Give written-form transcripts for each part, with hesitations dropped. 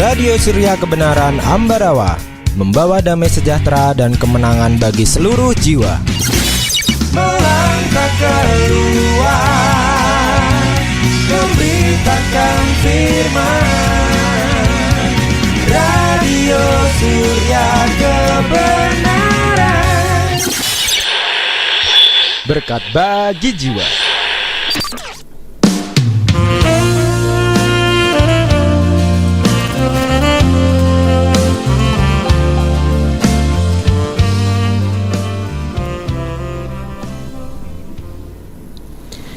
Radio Surya Kebenaran Ambarawa, membawa damai sejahtera dan kemenangan bagi seluruh jiwa. Melangkah keluar, memberitakan firman. Radio Surya Kebenaran, Berkat bagi jiwa.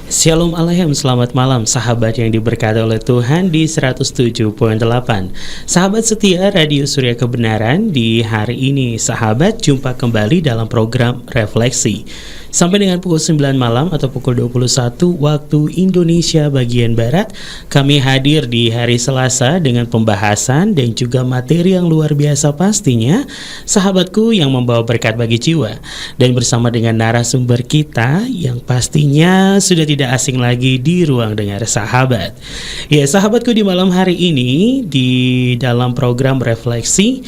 Shalom Aleichem, selamat malam sahabat yang diberkati oleh Tuhan di 107.8. Sahabat setia Radio Surya Kebenaran, di hari ini sahabat jumpa kembali dalam program Refleksi. Sampai dengan pukul 9 malam atau pukul 21 waktu Indonesia bagian Barat, kami hadir di hari Selasa dengan pembahasan dan juga materi yang luar biasa pastinya, sahabatku, yang membawa berkat bagi jiwa. Dan bersama dengan narasumber kita yang pastinya sudah tidak asing lagi di ruang dengar sahabat. Ya, sahabatku, di malam hari ini di dalam program Refleksi,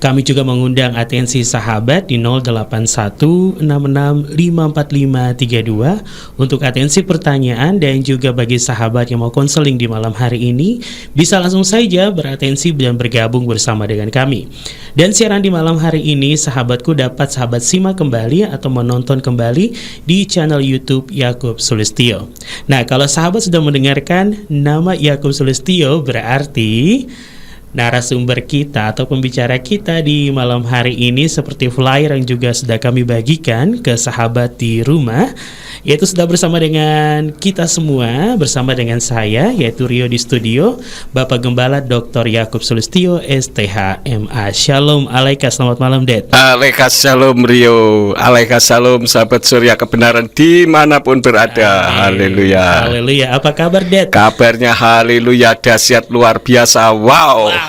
kami juga mengundang atensi sahabat di 0816654532 untuk atensi pertanyaan, dan juga bagi sahabat yang mau konseling di malam hari ini bisa langsung saja beratensi dan bergabung bersama dengan kami. Dan siaran di malam hari ini sahabatku dapat sahabat simak kembali atau menonton kembali di channel YouTube Yakub Sulistyo. Nah, kalau sahabat sudah mendengarkan nama Yakub Sulistyo, berarti narasumber kita atau pembicara kita di malam hari ini seperti flyer yang juga sudah kami bagikan ke sahabat di rumah, yaitu sudah bersama dengan kita semua, bersama dengan saya yaitu Rio di studio, Bapak Gembala Dr. Yakub Sulistyo STH MA. Shalom Aleika, selamat malam Dad. Aleika shalom Rio, Aleika shalom sahabat Surya Kebenaran dimanapun berada. Haleluya. Haleluya. Apa kabar Dad? Kabarnya haleluya, dahsyat, luar biasa. Wow.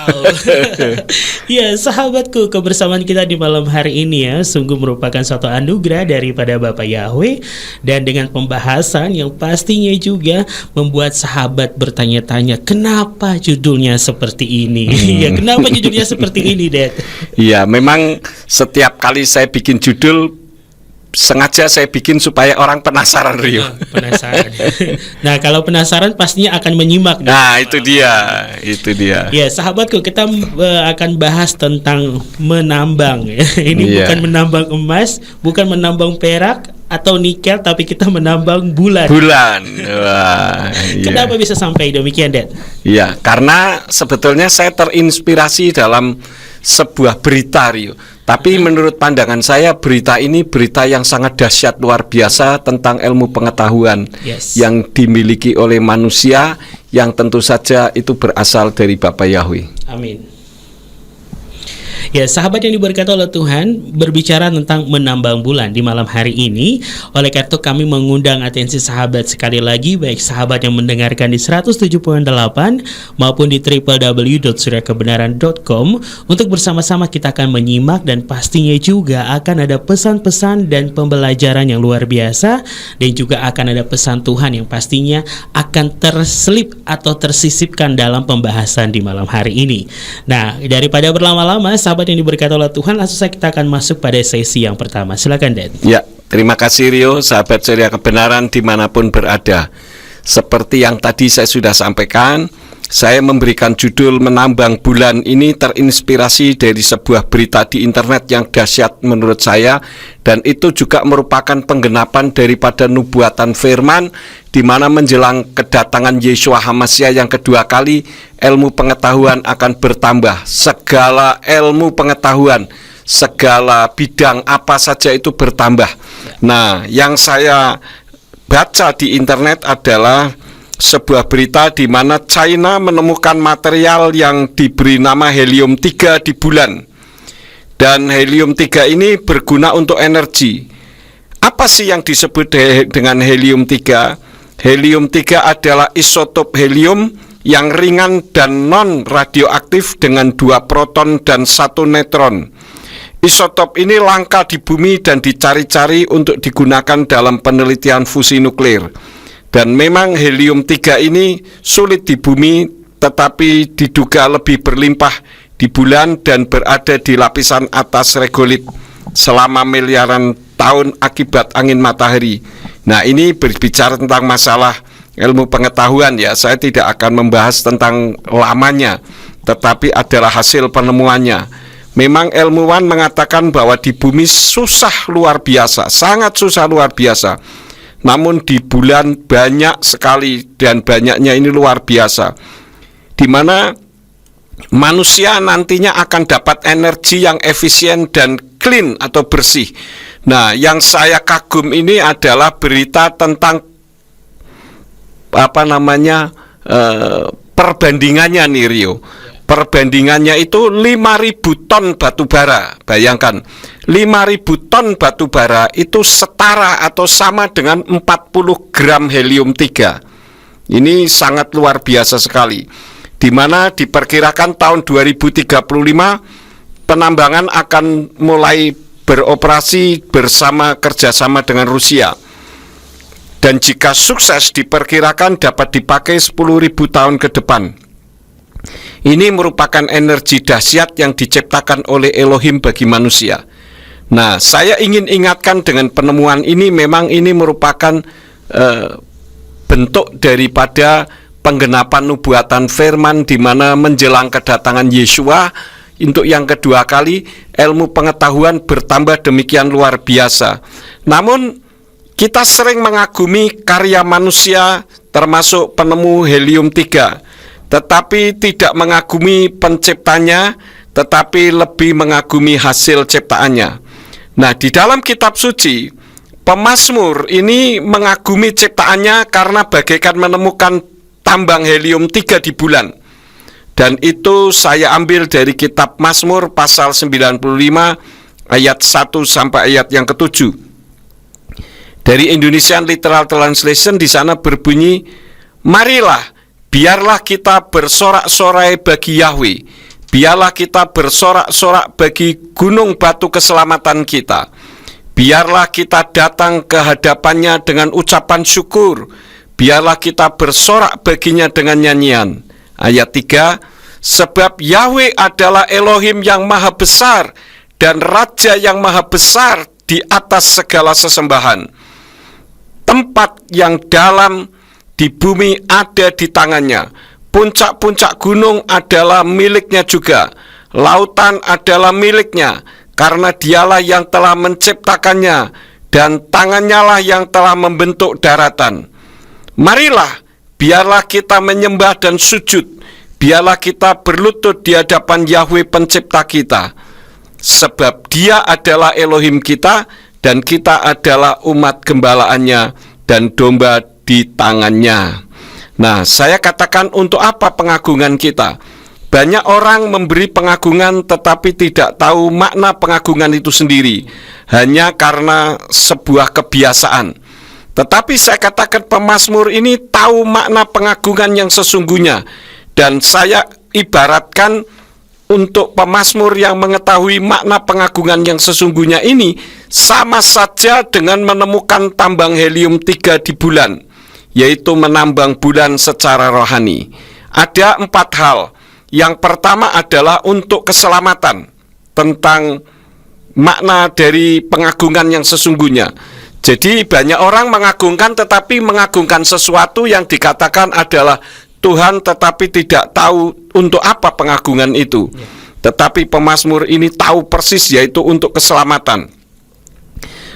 Ya, sahabatku, kebersamaan kita di malam hari ini ya sungguh merupakan suatu anugerah daripada Bapak Yahweh, dan dengan pembahasan yang pastinya juga membuat sahabat bertanya-tanya, kenapa judulnya seperti ini? Ya, kenapa judulnya seperti ini, Dad? Iya, memang setiap kali saya bikin judul sengaja saya bikin supaya orang penasaran, Rio. Penasaran. Nah, kalau penasaran pastinya akan menyimak. Nah, itu dia. Ya, sahabatku, kita akan bahas tentang menambang. Ini bukan menambang emas, bukan menambang perak atau nikel, tapi kita menambang bulan. Wah, Kenapa bisa sampai demikian, Dad? Iya, karena sebetulnya saya terinspirasi dalam sebuah berita, Rio. Tapi menurut pandangan saya berita ini berita yang sangat dahsyat, luar biasa tentang ilmu pengetahuan yang dimiliki oleh manusia, yang tentu saja itu berasal dari Bapa Yahweh. Amin. Ya, sahabat yang diberkati oleh Tuhan, berbicara tentang menambang bulan di malam hari ini. Oleh karena itu kami mengundang atensi sahabat sekali lagi, baik sahabat yang mendengarkan di 107.8 maupun di www.suryakebenaran.com, untuk bersama-sama kita akan menyimak, dan pastinya juga akan ada pesan-pesan dan pembelajaran yang luar biasa, dan juga akan ada pesan Tuhan yang pastinya akan terselip atau tersisipkan dalam pembahasan di malam hari ini. Nah, daripada berlama-lama, sahabat yang diberkati oleh Tuhan, langsung saja kita akan masuk pada sesi yang pertama. Silakan, Dad. Ya, terima kasih Rio, sahabat Surya Kebenaran dimanapun berada. Seperti yang tadi saya sudah sampaikan, saya memberikan judul menambang bulan ini terinspirasi dari sebuah berita di internet yang dahsyat menurut saya, dan itu juga merupakan penggenapan daripada nubuatan firman, di mana menjelang kedatangan Yeshua HaMasyiah yang kedua kali, ilmu pengetahuan akan bertambah. Segala ilmu pengetahuan, segala bidang apa saja itu bertambah. Nah, yang saya baca di internet adalah sebuah berita di mana China menemukan material yang diberi nama helium-3 di bulan. Dan helium-3 ini berguna untuk energi. Apa sih yang disebut dengan helium-3? Helium-3 adalah isotop helium yang ringan dan non-radioaktif dengan 2 proton dan 1 neutron. Isotop ini langka di bumi dan dicari-cari untuk digunakan dalam penelitian fusi nuklir. Dan memang helium-3 ini sulit di bumi, tetapi diduga lebih berlimpah di bulan dan berada di lapisan atas regolit selama miliaran tahun akibat angin matahari. Nah, ini berbicara tentang masalah ilmu pengetahuan ya. Saya tidak akan membahas tentang lamanya, tetapi adalah hasil penemuannya. Memang ilmuwan mengatakan bahwa di bumi susah luar biasa, sangat susah luar biasa. Namun di bulan banyak sekali, dan banyaknya ini luar biasa, di mana manusia nantinya akan dapat energi yang efisien dan clean atau bersih. Nah, yang saya kagum ini adalah berita tentang perbandingannya nih, Rio. Perbandingannya itu 5.000 ton batu bara. Bayangkan, 5.000 ton batu bara itu setara atau sama dengan 40 gram helium-3. Ini sangat luar biasa sekali, di mana diperkirakan tahun 2035 penambangan akan mulai beroperasi bersama kerjasama dengan Rusia. Dan jika sukses diperkirakan dapat dipakai 10.000 tahun ke depan. Ini merupakan energi dahsyat yang diciptakan oleh Elohim bagi manusia. Nah, saya ingin ingatkan dengan penemuan ini, memang ini merupakan bentuk daripada penggenapan nubuatan firman, di mana menjelang kedatangan Yeshua untuk yang kedua kali, ilmu pengetahuan bertambah demikian luar biasa. Namun kita sering mengagumi karya manusia, termasuk penemu helium-3, tetapi tidak mengagumi penciptanya, tetapi lebih mengagumi hasil ciptaannya. Nah, di dalam kitab suci, pemazmur ini mengagumi ciptaannya karena bagaikan menemukan tambang helium-3 di bulan. Dan itu saya ambil dari kitab Mazmur pasal 95 ayat 1 sampai ayat yang ke-7. Dari Indonesian Literal Translation di sana berbunyi, "Marilah, biarlah kita bersorak-sorai bagi Yahweh. Biarlah kita bersorak-sorak bagi gunung batu keselamatan kita. Biarlah kita datang ke hadapannya dengan ucapan syukur. Biarlah kita bersorak baginya dengan nyanyian." Ayat 3, "Sebab Yahweh adalah Elohim yang maha besar dan Raja yang maha besar di atas segala sesembahan. Tempat yang dalam di bumi ada di tangannya. Puncak-puncak gunung adalah miliknya juga. Lautan adalah miliknya, karena dialah yang telah menciptakannya, dan tangannya lah yang telah membentuk daratan. Marilah, biarlah kita menyembah dan sujud. Biarlah kita berlutut di hadapan Yahweh pencipta kita. Sebab dia adalah Elohim kita, dan kita adalah umat gembalaannya dan domba di tangannya." Nah, saya katakan, untuk apa pengagungan kita? Banyak orang memberi pengagungan tetapi tidak tahu makna pengagungan itu sendiri, hanya karena sebuah kebiasaan. Tetapi saya katakan pemazmur ini tahu makna pengagungan yang sesungguhnya. Dan saya ibaratkan untuk pemazmur yang mengetahui makna pengagungan yang sesungguhnya ini sama saja dengan menemukan tambang helium-3 di bulan, yaitu menambang bulan secara rohani. Ada 4 hal. Yang pertama adalah untuk keselamatan, tentang makna dari pengagungan yang sesungguhnya. Jadi banyak orang mengagungkan tetapi mengagungkan sesuatu yang dikatakan adalah Tuhan, tetapi tidak tahu untuk apa pengagungan itu. Tetapi pemazmur ini tahu persis, yaitu untuk keselamatan.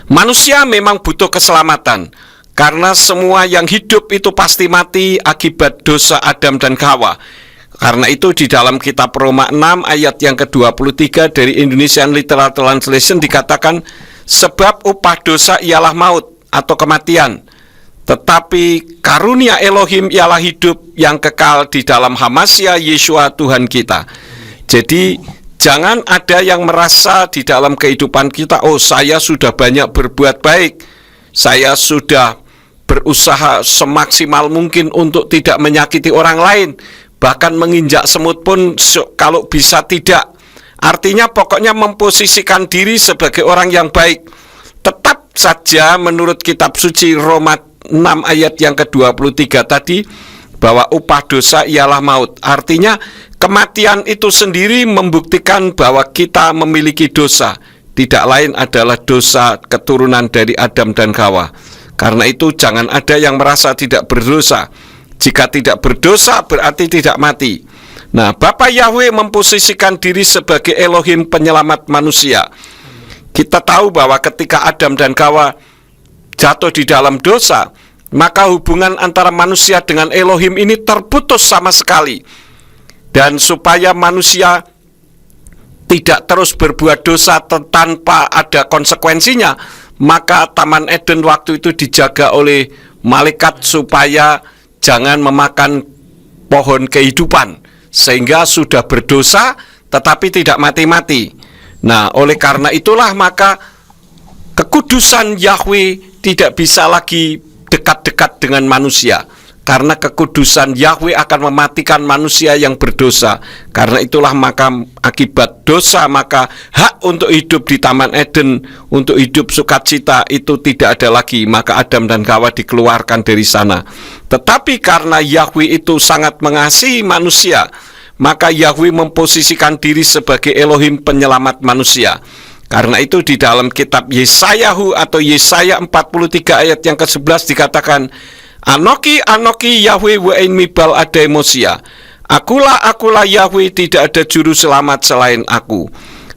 Manusia memang butuh keselamatan, karena semua yang hidup itu pasti mati akibat dosa Adam dan Hawa. Karena itu di dalam kitab Roma 6 ayat yang ke-23 dari Indonesian Literal Translation dikatakan, "Sebab upah dosa ialah maut atau kematian, tetapi karunia Elohim ialah hidup yang kekal di dalam Hamasya Yeshua Tuhan kita." Jadi jangan ada yang merasa di dalam kehidupan kita, "Oh, saya sudah banyak berbuat baik, saya sudah berusaha semaksimal mungkin untuk tidak menyakiti orang lain, bahkan menginjak semut pun kalau bisa tidak." Artinya pokoknya memposisikan diri sebagai orang yang baik. Tetap saja menurut kitab suci Roma 6 ayat yang ke-23 tadi, bahwa upah dosa ialah maut. Artinya kematian itu sendiri membuktikan bahwa kita memiliki dosa. Tidak lain adalah dosa keturunan dari Adam dan Hawa. Karena itu jangan ada yang merasa tidak berdosa. Jika tidak berdosa berarti tidak mati. Nah, Bapa Yahweh memposisikan diri sebagai Elohim penyelamat manusia. Kita tahu bahwa ketika Adam dan Hawa jatuh di dalam dosa, maka hubungan antara manusia dengan Elohim ini terputus sama sekali. Dan supaya manusia tidak terus berbuat dosa tanpa ada konsekuensinya, maka Taman Eden waktu itu dijaga oleh malaikat supaya jangan memakan pohon kehidupan, sehingga sudah berdosa tetapi tidak mati-mati. Nah, oleh karena itulah maka kekudusan Yahweh tidak bisa lagi dekat-dekat dengan manusia, karena kekudusan Yahweh akan mematikan manusia yang berdosa. Karena itulah maka akibat dosa, maka hak untuk hidup di Taman Eden, untuk hidup sukacita itu tidak ada lagi. Maka Adam dan Hawa dikeluarkan dari sana. Tetapi karena Yahweh itu sangat mengasihi manusia, maka Yahweh memposisikan diri sebagai Elohim penyelamat manusia. Karena itu di dalam kitab Yesayahu atau Yesaya 43 ayat yang ke-11 dikatakan, Anoki Yahweh we'en mibal adai Mosia. Akulah Yahweh, tidak ada juru selamat selain aku.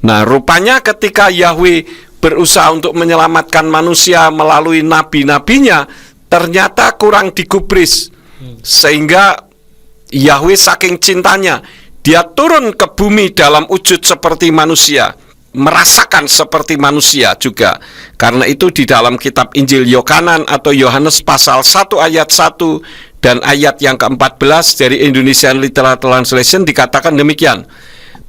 Nah, rupanya ketika Yahweh berusaha untuk menyelamatkan manusia melalui nabi-nabinya, ternyata kurang digubris. Sehingga Yahweh saking cintanya, dia turun ke bumi dalam wujud seperti manusia, merasakan seperti manusia juga. Karena itu di dalam kitab Injil Yohanan atau Yohanes pasal 1 ayat 1 dan ayat yang ke-14 dari Indonesian Literal Translation dikatakan demikian.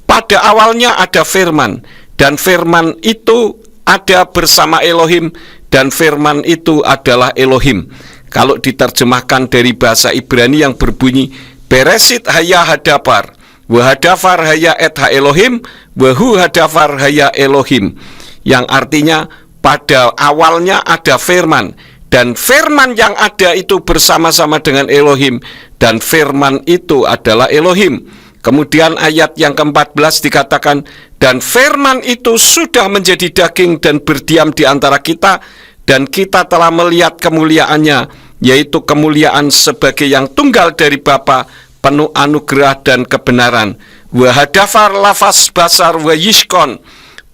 Pada awalnya ada firman, dan firman itu ada bersama Elohim, dan firman itu adalah Elohim. Kalau diterjemahkan dari bahasa Ibrani yang berbunyi Beresit haya hadapar, wahadafar haya et ha Elohim, wahu hadafar haya Elohim, yang artinya pada awalnya ada firman, dan firman yang ada itu bersama-sama dengan Elohim, dan firman itu adalah Elohim. Kemudian ayat yang ke-14 dikatakan, dan firman itu sudah menjadi daging dan berdiam di antara kita, dan kita telah melihat kemuliaannya, yaitu kemuliaan sebagai yang tunggal dari Bapa, penuh anugerah dan kebenaran. Wahadafar lafaz basar wa yishkon,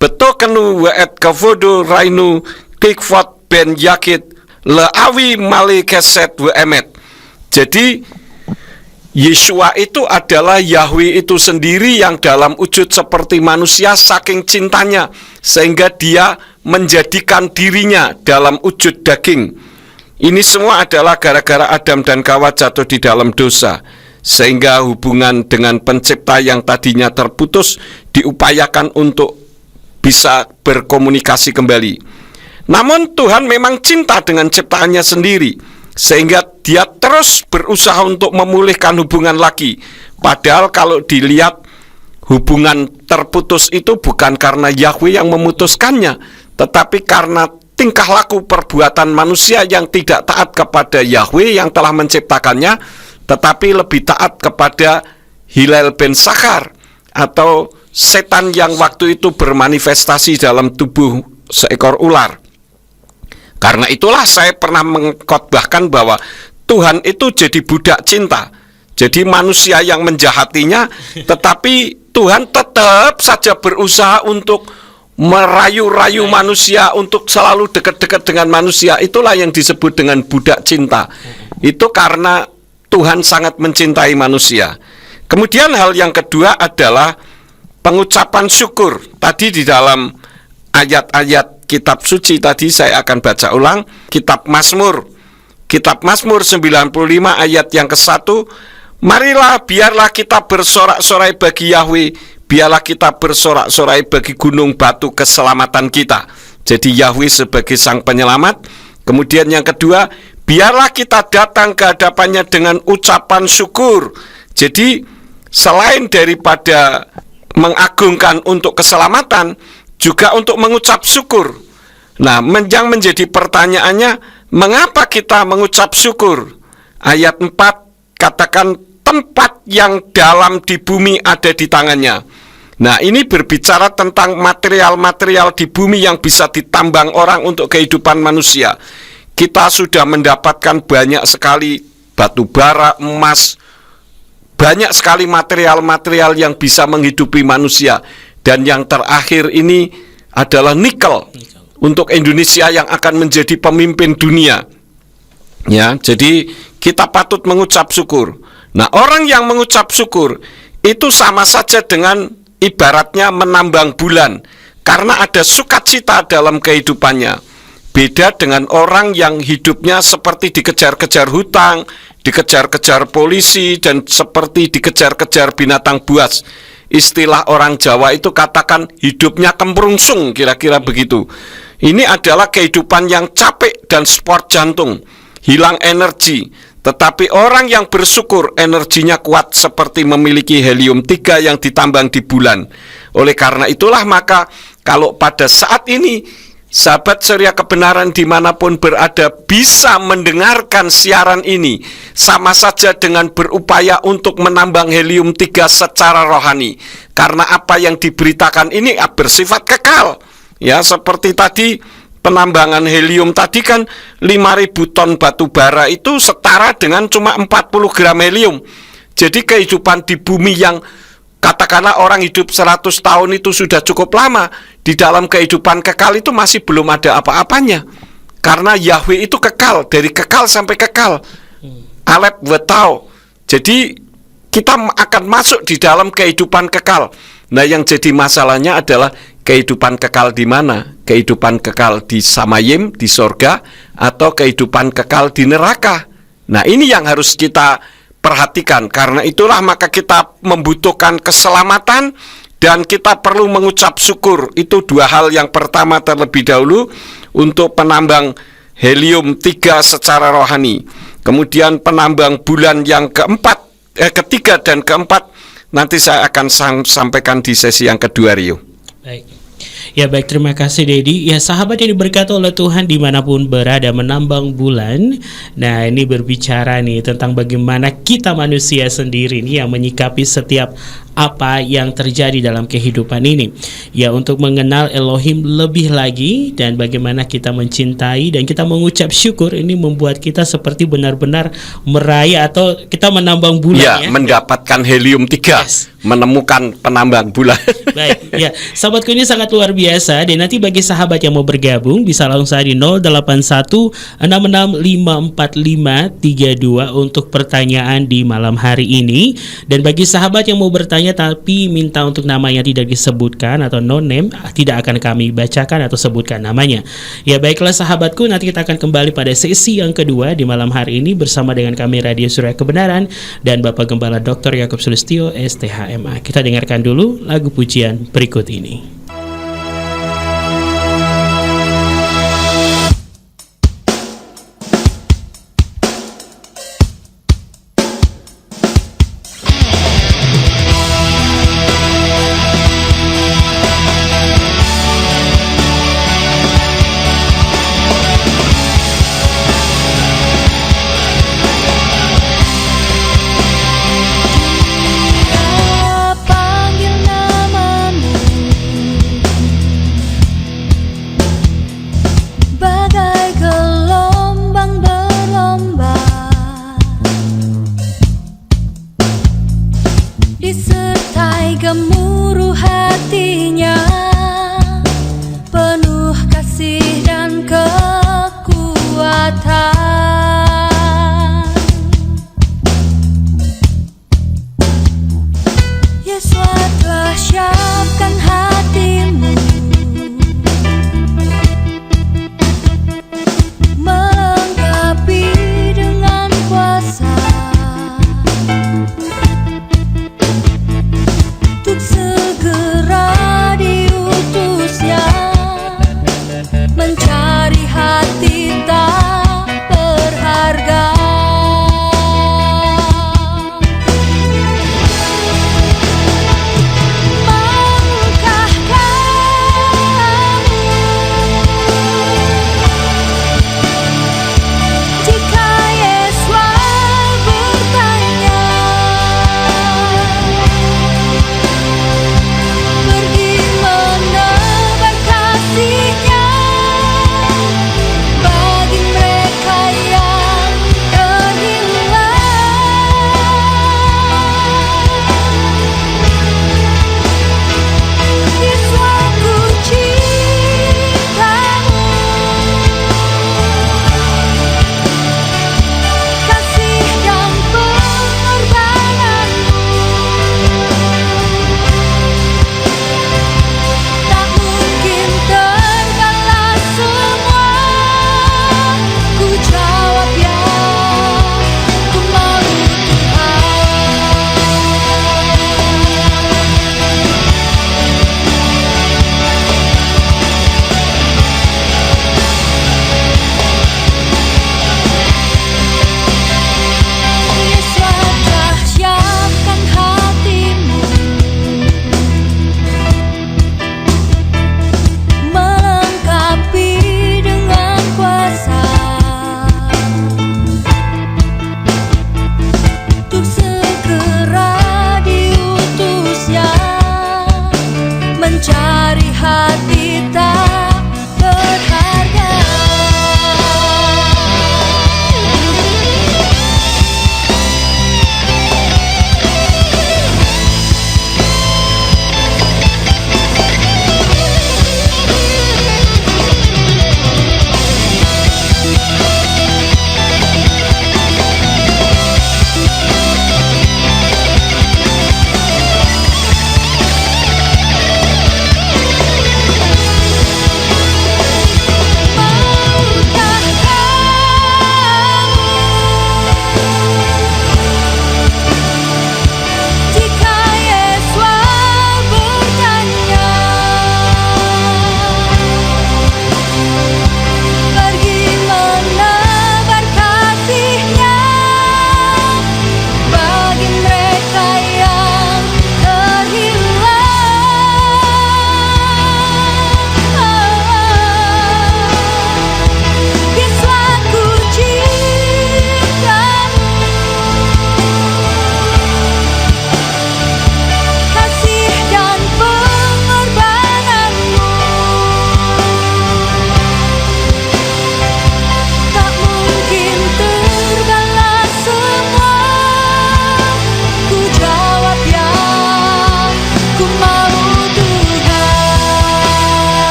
betokenu wa et kavodo rainu kikfot ben yakit leawi mali keset wa emet. Jadi Yeshua itu adalah Yahweh itu sendiri yang dalam wujud seperti manusia saking cintanya, sehingga dia menjadikan dirinya dalam wujud daging. Ini semua adalah gara-gara Adam dan Hawa jatuh di dalam dosa, sehingga hubungan dengan pencipta yang tadinya terputus diupayakan untuk bisa berkomunikasi kembali. Namun Tuhan memang cinta dengan ciptaannya sendiri, sehingga dia terus berusaha untuk memulihkan hubungan lagi. Padahal kalau dilihat, hubungan terputus itu bukan karena Yahweh yang memutuskannya, tetapi karena tingkah laku perbuatan manusia yang tidak taat kepada Yahweh yang telah menciptakannya, tetapi lebih taat kepada Hilal ben Sakhar atau setan yang waktu itu bermanifestasi dalam tubuh seekor ular. Karena itulah saya pernah mengkhotbahkan bahwa Tuhan itu jadi budak cinta. Jadi manusia yang menjahatinya, tetapi Tuhan tetap saja berusaha untuk merayu-rayu manusia untuk selalu dekat-dekat dengan manusia. Itulah yang disebut dengan budak cinta. Itu karena Tuhan sangat mencintai manusia. Kemudian hal yang kedua adalah pengucapan syukur. Tadi di dalam ayat-ayat kitab suci tadi saya akan baca ulang. Kitab Mazmur 95 ayat yang ke-1. Marilah biarlah kita bersorak-sorai bagi Yahweh, biarlah kita bersorak-sorai bagi gunung batu keselamatan kita. Jadi Yahweh sebagai sang penyelamat. Kemudian yang kedua, biarlah kita datang ke hadapannya dengan ucapan syukur. Jadi selain daripada mengagungkan untuk keselamatan, juga untuk mengucap syukur. Nah, yang menjadi pertanyaannya, mengapa kita mengucap syukur? Ayat 4 dikatakan tempat yang dalam di bumi ada di tangannya. Nah, ini berbicara tentang material-material di bumi yang bisa ditambang orang untuk kehidupan manusia. Kita sudah mendapatkan banyak sekali batu bara, emas, banyak sekali material-material yang bisa menghidupi manusia. Dan yang terakhir ini adalah nikel untuk Indonesia yang akan menjadi pemimpin dunia. Ya, jadi kita patut mengucap syukur. Nah, orang yang mengucap syukur itu sama saja dengan ibaratnya menambang bulan, karena ada sukacita dalam kehidupannya. Beda dengan orang yang hidupnya seperti dikejar-kejar hutang, dikejar-kejar polisi, dan seperti dikejar-kejar binatang buas. Istilah orang Jawa itu katakan hidupnya kemrungsung, kira-kira begitu. Ini adalah kehidupan yang capek dan sport jantung, hilang energi. Tetapi orang yang bersyukur energinya kuat seperti memiliki helium-3 yang ditambang di bulan. Oleh karena itulah maka kalau pada saat ini sahabat Surya Kebenaran dimanapun berada bisa mendengarkan siaran ini, sama saja dengan berupaya untuk menambang helium-3 secara rohani. Karena apa yang diberitakan ini bersifat kekal. Ya, seperti tadi penambangan helium tadi kan 5.000 ton batu bara itu setara dengan cuma 40 gram helium. Jadi kehidupan di bumi yang katakanlah orang hidup 100 tahun itu sudah cukup lama, di dalam kehidupan kekal itu masih belum ada apa-apanya. Karena Yahweh itu kekal, dari kekal sampai kekal. Alep wetau. Jadi kita akan masuk di dalam kehidupan kekal. Nah, yang jadi masalahnya adalah kehidupan kekal di mana? Kehidupan kekal di Samayim, di sorga, atau kehidupan kekal di neraka? Nah, ini yang harus kita perhatikan. Karena itulah maka kita membutuhkan keselamatan dan kita perlu mengucap syukur. Itu dua hal. Yang pertama terlebih dahulu untuk penambang helium-3 secara rohani. Kemudian penambang bulan yang ketiga dan keempat nanti saya akan sampaikan di sesi yang kedua, Rio. Baik. Ya baik, terima kasih Dedi. Ya sahabat yang diberkati oleh Tuhan dimanapun berada menambang bulan. Nah, ini berbicara nih tentang bagaimana kita manusia sendiri nih yang menyikapi setiap apa yang terjadi dalam kehidupan ini. Ya, untuk mengenal Elohim lebih lagi dan bagaimana kita mencintai dan kita mengucap syukur, ini membuat kita seperti benar-benar meraih atau kita menambang bulan, ya. Mendapatkan helium-3, yes. Menemukan penambang bulan. Baik, ya. Sahabatku, ini sangat luar biasa. Dan nanti bagi sahabat yang mau bergabung bisa langsung saja di 08166545532 untuk pertanyaan di malam hari ini. Dan bagi sahabat yang mau bertanya tapi minta untuk namanya tidak disebutkan atau no name, tidak akan kami bacakan atau sebutkan namanya. Ya baiklah sahabatku, nanti kita akan kembali pada sesi yang kedua di malam hari ini bersama dengan kami Radio Surya Kebenaran dan Bapak Gembala Dr. Yakub Sulistyo STHMA. Kita dengarkan dulu lagu pujian berikut ini. Panggil namamu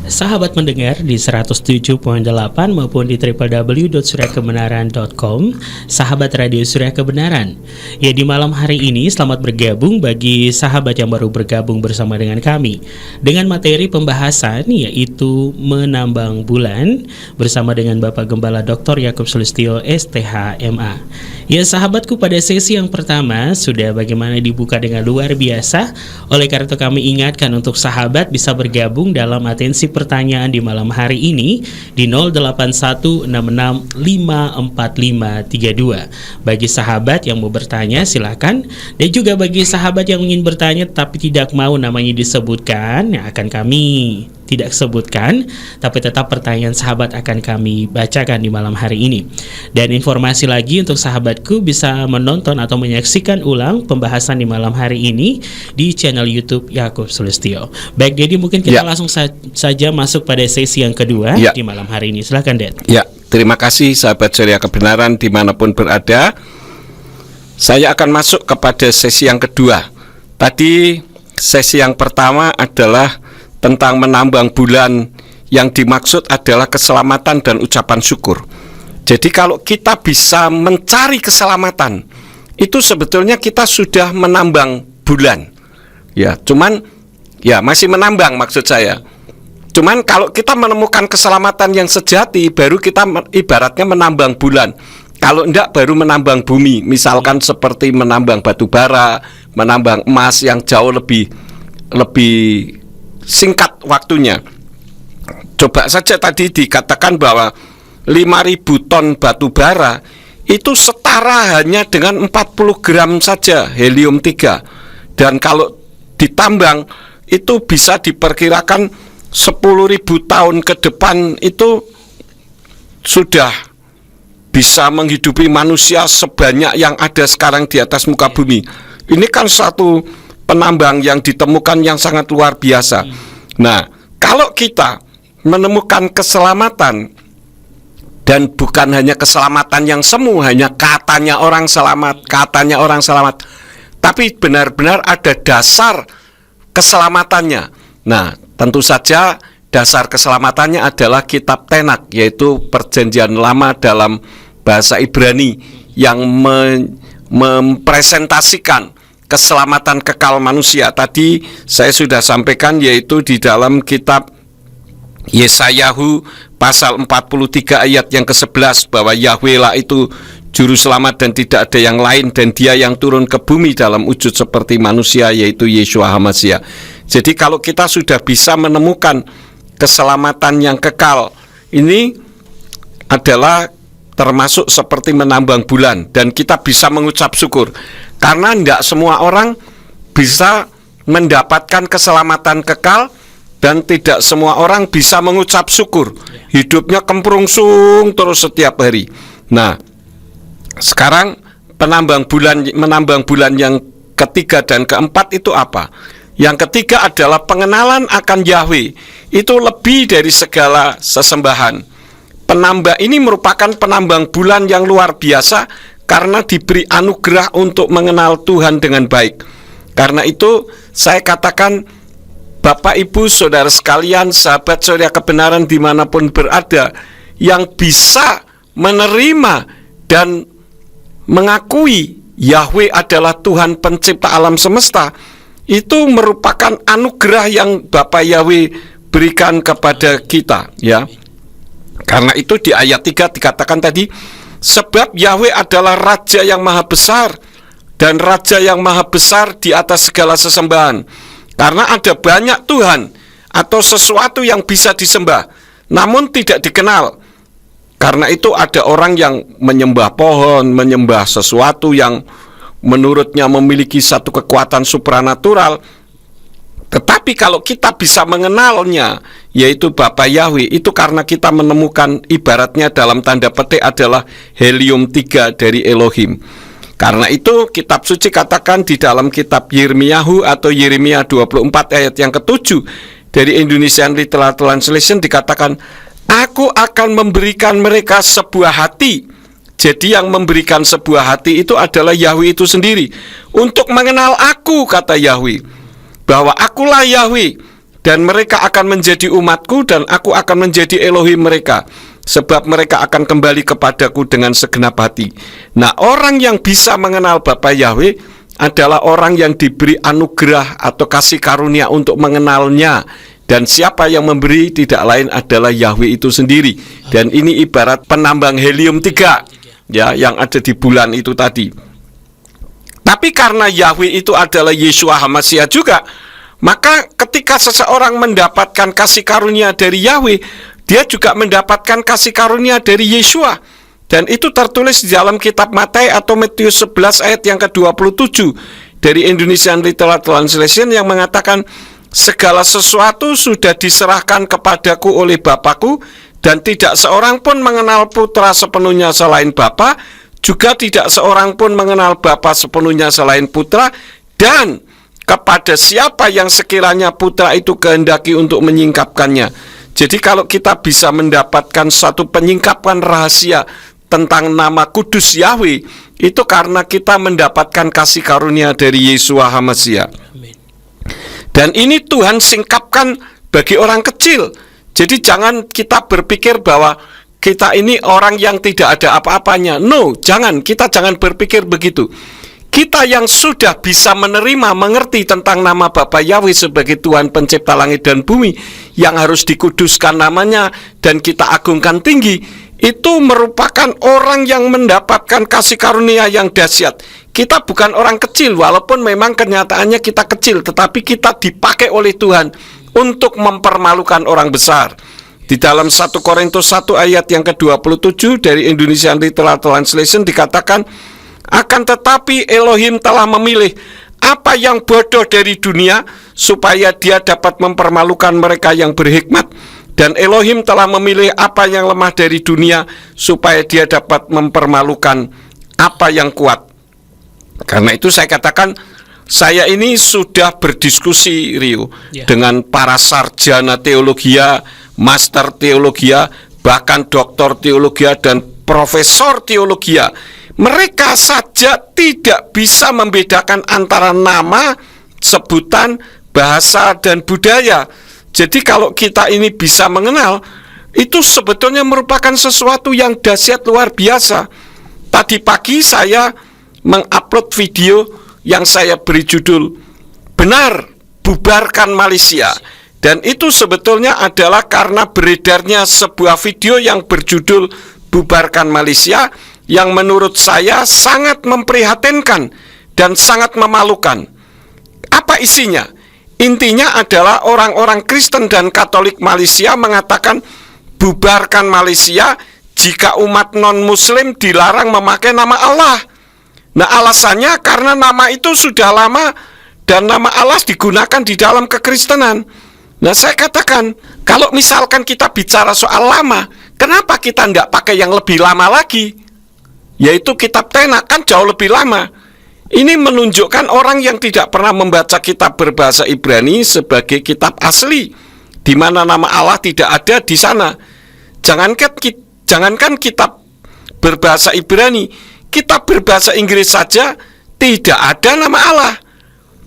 sahabat mendengar di 107.8 maupun di www.suryakebenaran.com, sahabat Radio Surya Kebenaran. Ya, di malam hari ini selamat bergabung bagi sahabat yang baru bergabung bersama dengan kami dengan materi pembahasan yaitu menambang bulan bersama dengan Bapak Gembala Dr. Yakub Sulistyo STH MA. Ya sahabatku, pada sesi yang pertama sudah bagaimana dibuka dengan luar biasa. Oleh karena itu kami ingatkan untuk sahabat bisa bergabung dalam atensi pertanyaan di malam hari ini di 0816654532. Bagi sahabat yang mau bertanya silakan, dan juga bagi sahabat yang ingin bertanya tapi tidak mau namanya disebutkan, yang akan kami tidak sebutkan, tapi tetap pertanyaan sahabat akan kami bacakan di malam hari ini. Dan informasi lagi untuk sahabatku bisa menonton atau menyaksikan ulang pembahasan di malam hari ini di channel YouTube Yakub Sulistyo. Baik, Dedi, mungkin kita langsung saja masuk pada sesi yang kedua di malam hari ini. Silakan, Ded. Ya, terima kasih sahabat Surya Kebenaran dimanapun berada. Saya akan masuk kepada sesi yang kedua. Tadi sesi yang pertama adalah tentang menambang bulan, yang dimaksud adalah keselamatan dan ucapan syukur. Jadi kalau kita bisa mencari keselamatan, itu sebetulnya kita sudah menambang bulan. Ya, cuman ya masih menambang maksud saya. Cuman kalau kita menemukan keselamatan yang sejati, baru kita ibaratnya menambang bulan. Kalau enggak, baru menambang bumi. Misalkan seperti menambang batu bara, menambang emas yang jauh lebih singkat waktunya. Coba saja tadi dikatakan bahwa 5.000 ton batu bara itu setara hanya dengan 40 gram saja helium-3. Dan kalau ditambang itu bisa diperkirakan 10.000 tahun ke depan itu sudah bisa menghidupi manusia sebanyak yang ada sekarang di atas muka bumi. Ini kan satu penambang yang ditemukan yang sangat luar biasa. Nah, kalau kita menemukan keselamatan, dan bukan hanya keselamatan yang semu, hanya katanya orang selamat, tapi benar-benar ada dasar keselamatannya. Nah, tentu saja dasar keselamatannya adalah kitab Tenak, yaitu perjanjian lama dalam bahasa Ibrani yang mempresentasikan keselamatan kekal manusia. Tadi saya sudah sampaikan, yaitu di dalam kitab Yesayahu pasal 43 ayat yang ke-11, bahwa Yahweh lah itu juru selamat dan tidak ada yang lain, dan Dia yang turun ke bumi dalam wujud seperti manusia, yaitu Yeshua HaMashiach. Jadi kalau kita sudah bisa menemukan keselamatan yang kekal, ini adalah termasuk seperti menambang bulan, dan kita bisa mengucap syukur. Karena tidak semua orang bisa mendapatkan keselamatan kekal, dan tidak semua orang bisa mengucap syukur. Hidupnya kemprungsung terus setiap hari. Nah, sekarang menambang bulan yang ketiga dan keempat itu apa? Yang ketiga adalah pengenalan akan Yahweh. Itu lebih dari segala sesembahan. Penambang ini merupakan penambang bulan yang luar biasa karena diberi anugerah untuk mengenal Tuhan dengan baik. Karena itu saya katakan, Bapak, Ibu, Saudara sekalian, sahabat Surya Kebenaran dimanapun berada, yang bisa menerima dan mengakui Yahweh adalah Tuhan pencipta alam semesta, itu merupakan anugerah yang Bapak Yahweh berikan kepada kita, ya. Karena itu di ayat 3 dikatakan tadi, sebab Yahweh adalah Raja yang maha besar, dan Raja yang maha besar di atas segala sesembahan. Karena ada banyak Tuhan atau sesuatu yang bisa disembah, namun tidak dikenal. Karena itu ada orang yang menyembah pohon, menyembah sesuatu yang menurutnya memiliki satu kekuatan supranatural. Tetapi kalau kita bisa mengenalnya, yaitu Bapa Yahweh, itu karena kita menemukan ibaratnya dalam tanda petik adalah helium-3 dari Elohim. Karena itu kitab suci katakan di dalam kitab Yirmiyahu atau Yeremia 24 ayat yang ke-7 dari Indonesian Literal Translation dikatakan, aku akan memberikan mereka sebuah hati. Jadi yang memberikan sebuah hati itu adalah Yahweh itu sendiri. Untuk mengenal aku, kata Yahweh, bahwa akulah Yahweh, dan mereka akan menjadi umatku dan aku akan menjadi Elohim mereka, sebab mereka akan kembali kepadaku dengan segenap hati. Nah, orang yang bisa mengenal Bapa Yahweh adalah orang yang diberi anugerah atau kasih karunia untuk mengenalnya. Dan siapa yang memberi tidak lain adalah Yahweh itu sendiri. Dan ini ibarat penambang helium 3 ya, yang ada di bulan itu tadi. Tapi karena Yahweh itu adalah Yeshua HaMashiach juga, maka ketika seseorang mendapatkan kasih karunia dari Yahweh, dia juga mendapatkan kasih karunia dari Yeshua. Dan itu tertulis di dalam kitab Matius atau Matius 11 ayat yang ke-27 dari Indonesian Literal Translation yang mengatakan, segala sesuatu sudah diserahkan kepadaku oleh Bapakku, dan tidak seorang pun mengenal Putra sepenuhnya selain Bapa, juga tidak seorang pun mengenal Bapa sepenuhnya selain Putra, dan kepada siapa yang sekiranya Putra itu kehendaki untuk menyingkapkannya. Jadi kalau kita bisa mendapatkan satu penyingkapan rahasia tentang nama kudus Yahweh, itu karena kita mendapatkan kasih karunia dari Yeshua HaMashiach. Dan ini Tuhan singkapkan bagi orang kecil. Jadi jangan kita berpikir bahwa kita ini orang yang tidak ada apa-apanya. No, kita jangan berpikir begitu. Kita yang sudah bisa menerima, mengerti tentang nama Bapa Yahweh sebagai Tuhan pencipta langit dan bumi, yang harus dikuduskan namanya dan kita agungkan tinggi, itu merupakan orang yang mendapatkan kasih karunia yang dahsyat. Kita bukan orang kecil, walaupun memang kenyataannya kita kecil, tetapi kita dipakai oleh Tuhan untuk mempermalukan orang besar. Di dalam 1 Korintus 1 ayat yang ke-27 dari Indonesian Literal Translation dikatakan, akan tetapi Elohim telah memilih apa yang bodoh dari dunia supaya dia dapat mempermalukan mereka yang berhikmat, dan Elohim telah memilih apa yang lemah dari dunia supaya dia dapat mempermalukan apa yang kuat. Karena itu saya katakan, saya ini sudah berdiskusi, Rio, dengan para sarjana teologia, master teologia, bahkan doktor teologia dan profesor teologia. Mereka saja tidak bisa membedakan antara nama, sebutan, bahasa, dan budaya. Jadi kalau kita ini bisa mengenal, itu sebetulnya merupakan sesuatu yang dahsyat luar biasa. Tadi pagi saya mengupload video yang saya beri judul "Benar, Bubarkan Malaysia". Dan itu sebetulnya adalah karena beredarnya sebuah video yang berjudul "Bubarkan Malaysia", yang menurut saya sangat memprihatinkan dan sangat memalukan. Apa isinya? Intinya adalah orang-orang Kristen dan Katolik Malaysia mengatakan bubarkan Malaysia jika umat non-Muslim dilarang memakai nama Allah. Nah, alasannya karena nama itu sudah lama dan nama Allah digunakan di dalam kekristenan. Nah, saya katakan, kalau misalkan kita bicara soal lama, kenapa kita tidak pakai yang lebih lama lagi? Yaitu kitab Tenak, kan jauh lebih lama. Ini menunjukkan orang yang tidak pernah membaca kitab berbahasa Ibrani sebagai kitab asli, di mana nama Allah tidak ada di sana. Jangankan kitab berbahasa Ibrani, kitab berbahasa Inggris saja tidak ada nama Allah.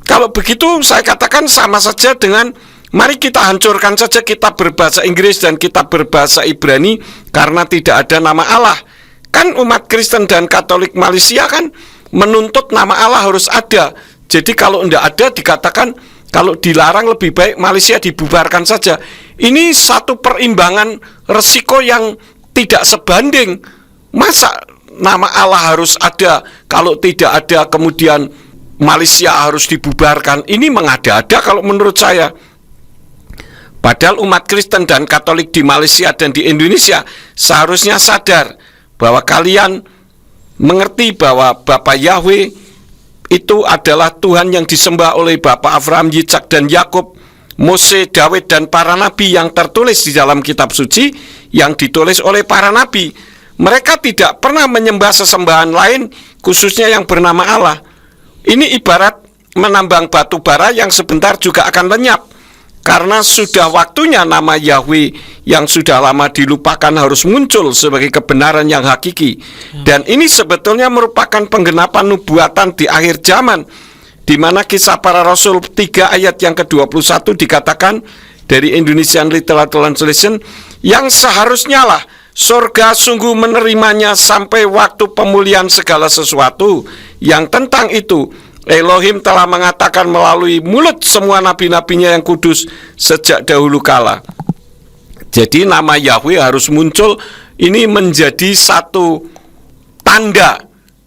Kalau begitu saya katakan sama saja dengan mari kita hancurkan saja kitab berbahasa Inggris dan kitab berbahasa Ibrani karena tidak ada nama Allah. Kan umat Kristen dan Katolik Malaysia kan menuntut nama Allah harus ada. Jadi kalau tidak ada dikatakan kalau dilarang lebih baik Malaysia dibubarkan saja. Ini satu perimbangan resiko yang tidak sebanding. Masa nama Allah harus ada, kalau tidak ada kemudian Malaysia harus dibubarkan? Ini mengada-ada kalau menurut saya. Padahal umat Kristen dan Katolik di Malaysia dan di Indonesia seharusnya sadar bahwa kalian mengerti bahwa Bapa Yahweh itu adalah Tuhan yang disembah oleh Bapa Abraham, Yitzhak, dan Yakub, Mose, Daud, dan para nabi yang tertulis di dalam kitab suci yang ditulis oleh para nabi. Mereka tidak pernah menyembah sesembahan lain, khususnya yang bernama Allah. Ini ibarat menambang batu bara yang sebentar juga akan lenyap. Karena sudah waktunya nama Yahweh yang sudah lama dilupakan harus muncul sebagai kebenaran yang hakiki. Dan ini sebetulnya merupakan penggenapan nubuatan di akhir zaman. di mana Kisah Para Rasul 3 ayat yang ke-21 dikatakan dari Indonesian Literal Translation, yang seharusnya lah surga sungguh menerimanya sampai waktu pemulihan segala sesuatu. Yang tentang itu Elohim telah mengatakan melalui mulut semua nabi-nabinya yang kudus sejak dahulu kala. Jadi nama Yahweh harus muncul. Ini menjadi satu tanda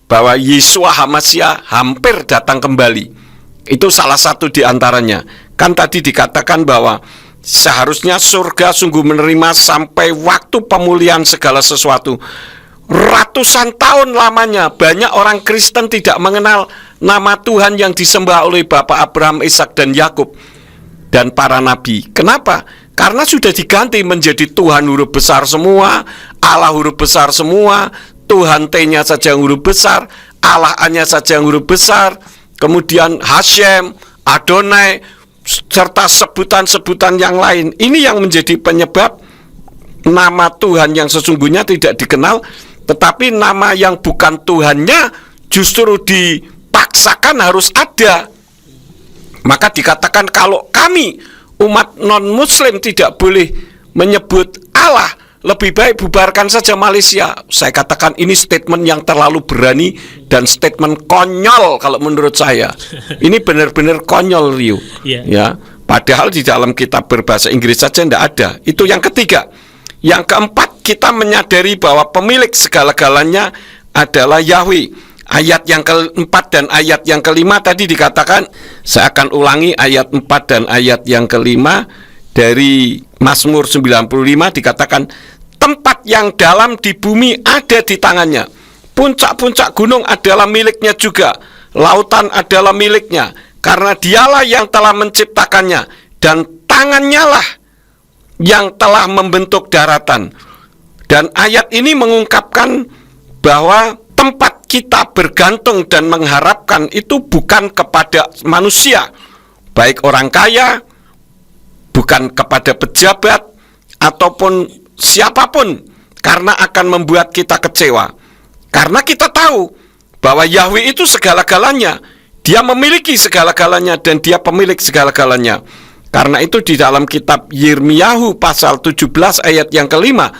bahwa Yeshua HaMashiach hampir datang kembali. Itu salah satu di antaranya. Kan tadi dikatakan bahwa seharusnya surga sungguh menerima sampai waktu pemulihan segala sesuatu. Ratusan tahun lamanya banyak orang Kristen tidak mengenal nama Tuhan yang disembah oleh Bapak Abraham, Ishak dan Yakub dan para nabi. Kenapa? Karena sudah diganti menjadi Tuhan huruf besar semua, Allah huruf besar semua, Tuhan T-nya saja yang huruf besar, Allah A-nya saja yang huruf besar, kemudian Hashem, Adonai, serta sebutan-sebutan yang lain. Ini yang menjadi penyebab nama Tuhan yang sesungguhnya tidak dikenal, tetapi nama yang bukan Tuhannya justru dipaksakan harus ada. Maka dikatakan kalau kami umat non-muslim tidak boleh menyebut Allah, lebih baik bubarkan saja Malaysia. Saya katakan ini statement yang terlalu berani dan statement konyol kalau menurut saya. Ini benar-benar konyol, Rio. Ya, padahal di dalam kitab berbahasa Inggris saja tidak ada. Itu yang ketiga. Yang keempat, kita menyadari bahwa pemilik segala-galanya adalah Yahweh. Ayat yang keempat dan ayat yang kelima tadi dikatakan, saya akan ulangi ayat 4 dan ayat yang kelima dari Mazmur 95 dikatakan, tempat yang dalam di bumi ada di tangannya, puncak-puncak gunung adalah miliknya juga, lautan adalah miliknya, karena dialah yang telah menciptakannya dan tangannya lah yang telah membentuk daratan. Dan ayat ini mengungkapkan bahwa tempat kita bergantung dan mengharapkan itu bukan kepada manusia, baik orang kaya, bukan kepada pejabat, ataupun siapapun, karena akan membuat kita kecewa. Karena kita tahu bahwa Yahweh itu segala-galanya, Dia memiliki segala-galanya dan Dia pemilik segala-galanya. Karena itu di dalam kitab Yirmiyahu pasal 17 ayat yang kelima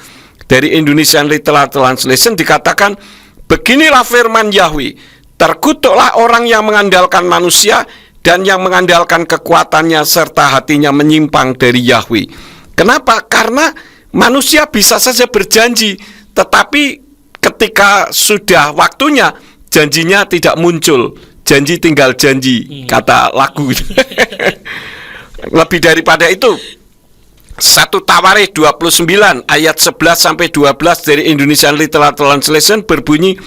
dari Indonesian Literal Translation dikatakan, beginilah firman Yahweh, terkutuklah orang yang mengandalkan manusia dan yang mengandalkan kekuatannya serta hatinya menyimpang dari Yahweh. Kenapa? Karena manusia bisa saja berjanji, tetapi ketika sudah waktunya, janjinya tidak muncul. Janji tinggal janji, kata lagu. Lebih daripada itu, 1 Tawarikh 29 ayat 11 sampai 12 dari Indonesian Literal Translation berbunyi,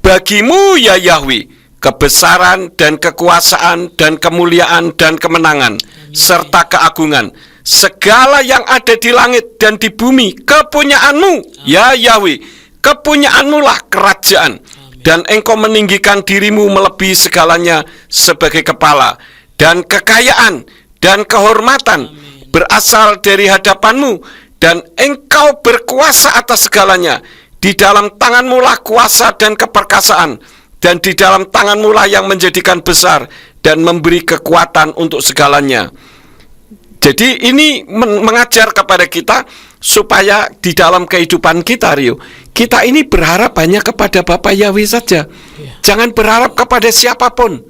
bagimu ya Yahweh kebesaran dan kekuasaan dan kemuliaan dan kemenangan serta keagungan, segala yang ada di langit dan di bumi kepunyaanmu ya Yahweh, kepunyaanmu lah kerajaan, dan engkau meninggikan dirimu melebihi segalanya sebagai kepala, dan kekayaan dan kehormatan berasal dari hadapanmu, dan engkau berkuasa atas segalanya. Di dalam tanganmu lah kuasa dan keperkasaan, dan di dalam tanganmu lah yang menjadikan besar dan memberi kekuatan untuk segalanya. Jadi ini mengajar kepada kita supaya di dalam kehidupan kita, Rio, kita ini berharap hanya kepada Bapa Yahweh saja. Jangan berharap kepada siapapun.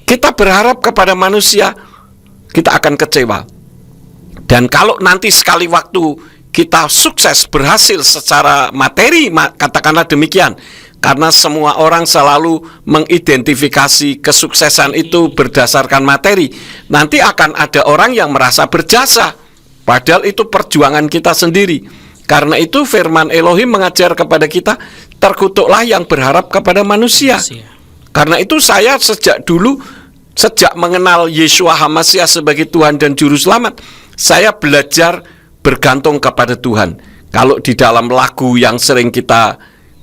Kita berharap kepada manusia, kita akan kecewa. Dan kalau nanti sekali waktu kita sukses, berhasil secara materi, katakanlah demikian, karena semua orang selalu mengidentifikasi kesuksesan itu berdasarkan materi, nanti akan ada orang yang merasa berjasa, padahal itu perjuangan kita sendiri. Karena itu firman Elohim mengajar kepada kita, terkutuklah yang berharap kepada manusia. Karena itu saya sejak dulu, sejak mengenal Yeshua HaMashiach sebagai Tuhan dan Juru Selamat, saya belajar bergantung kepada Tuhan. Kalau di dalam lagu yang sering kita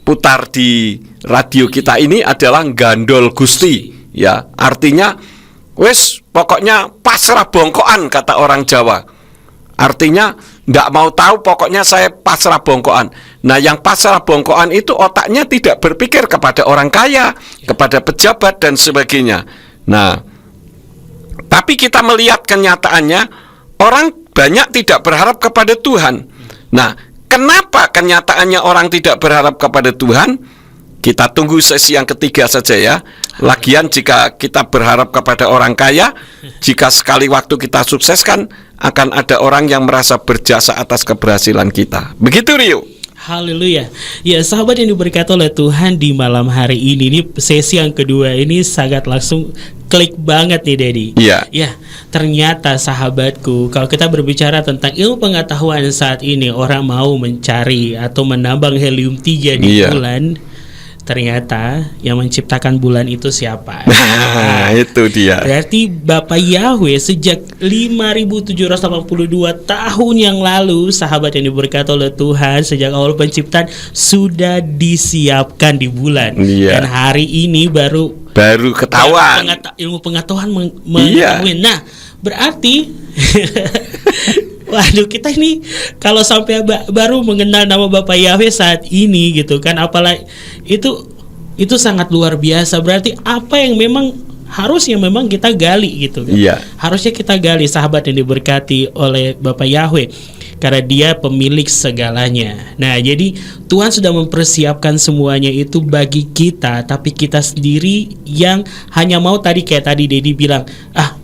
putar di radio kita ini adalah Gandol Gusti, ya, artinya wes pokoknya pasrah bongkoan, kata orang Jawa. Artinya nggak mau tahu, pokoknya saya pasrah bongkoan. Nah, yang pasrah bongkoan itu otaknya tidak berpikir kepada orang kaya, kepada pejabat dan sebagainya. Nah, tapi kita melihat kenyataannya, orang banyak tidak berharap kepada Tuhan. Nah, kenapa kenyataannya orang tidak berharap kepada Tuhan? Kita tunggu sesi yang ketiga saja ya. Lagian jika kita berharap kepada orang kaya, jika sekali waktu kita sukseskan, akan ada orang yang merasa berjasa atas keberhasilan kita. Begitu, Rio. Haleluya. Ya, sahabat yang diberkati oleh Tuhan, di malam hari ini sesi yang kedua ini sangat langsung klik banget nih, Dedi. Iya. Ya, ternyata sahabatku, kalau kita berbicara tentang ilmu pengetahuan saat ini, orang mau mencari atau menambang helium-3 di bulan, ternyata yang menciptakan bulan itu siapa? Nah, itu dia. Berarti Bapak Yahweh sejak 5.782 tahun yang lalu, sahabat yang diberkati oleh Tuhan, sejak awal penciptaan sudah disiapkan di bulan. Iya. Dan hari ini baru ketahuan. Ilmu pengetahuan mengetahui. Nah, berarti waduh, kita ini kalau sampai baru mengenal nama Bapak Yahweh saat ini gitu kan, apalagi itu sangat luar biasa. Berarti apa yang memang harusnya memang kita gali gitu kan. Iya. Harusnya kita gali, sahabat yang diberkati oleh Bapak Yahweh, karena Dia pemilik segalanya. Nah, jadi Tuhan sudah mempersiapkan semuanya itu bagi kita, tapi kita sendiri yang hanya mau kayak tadi Dedi bilang,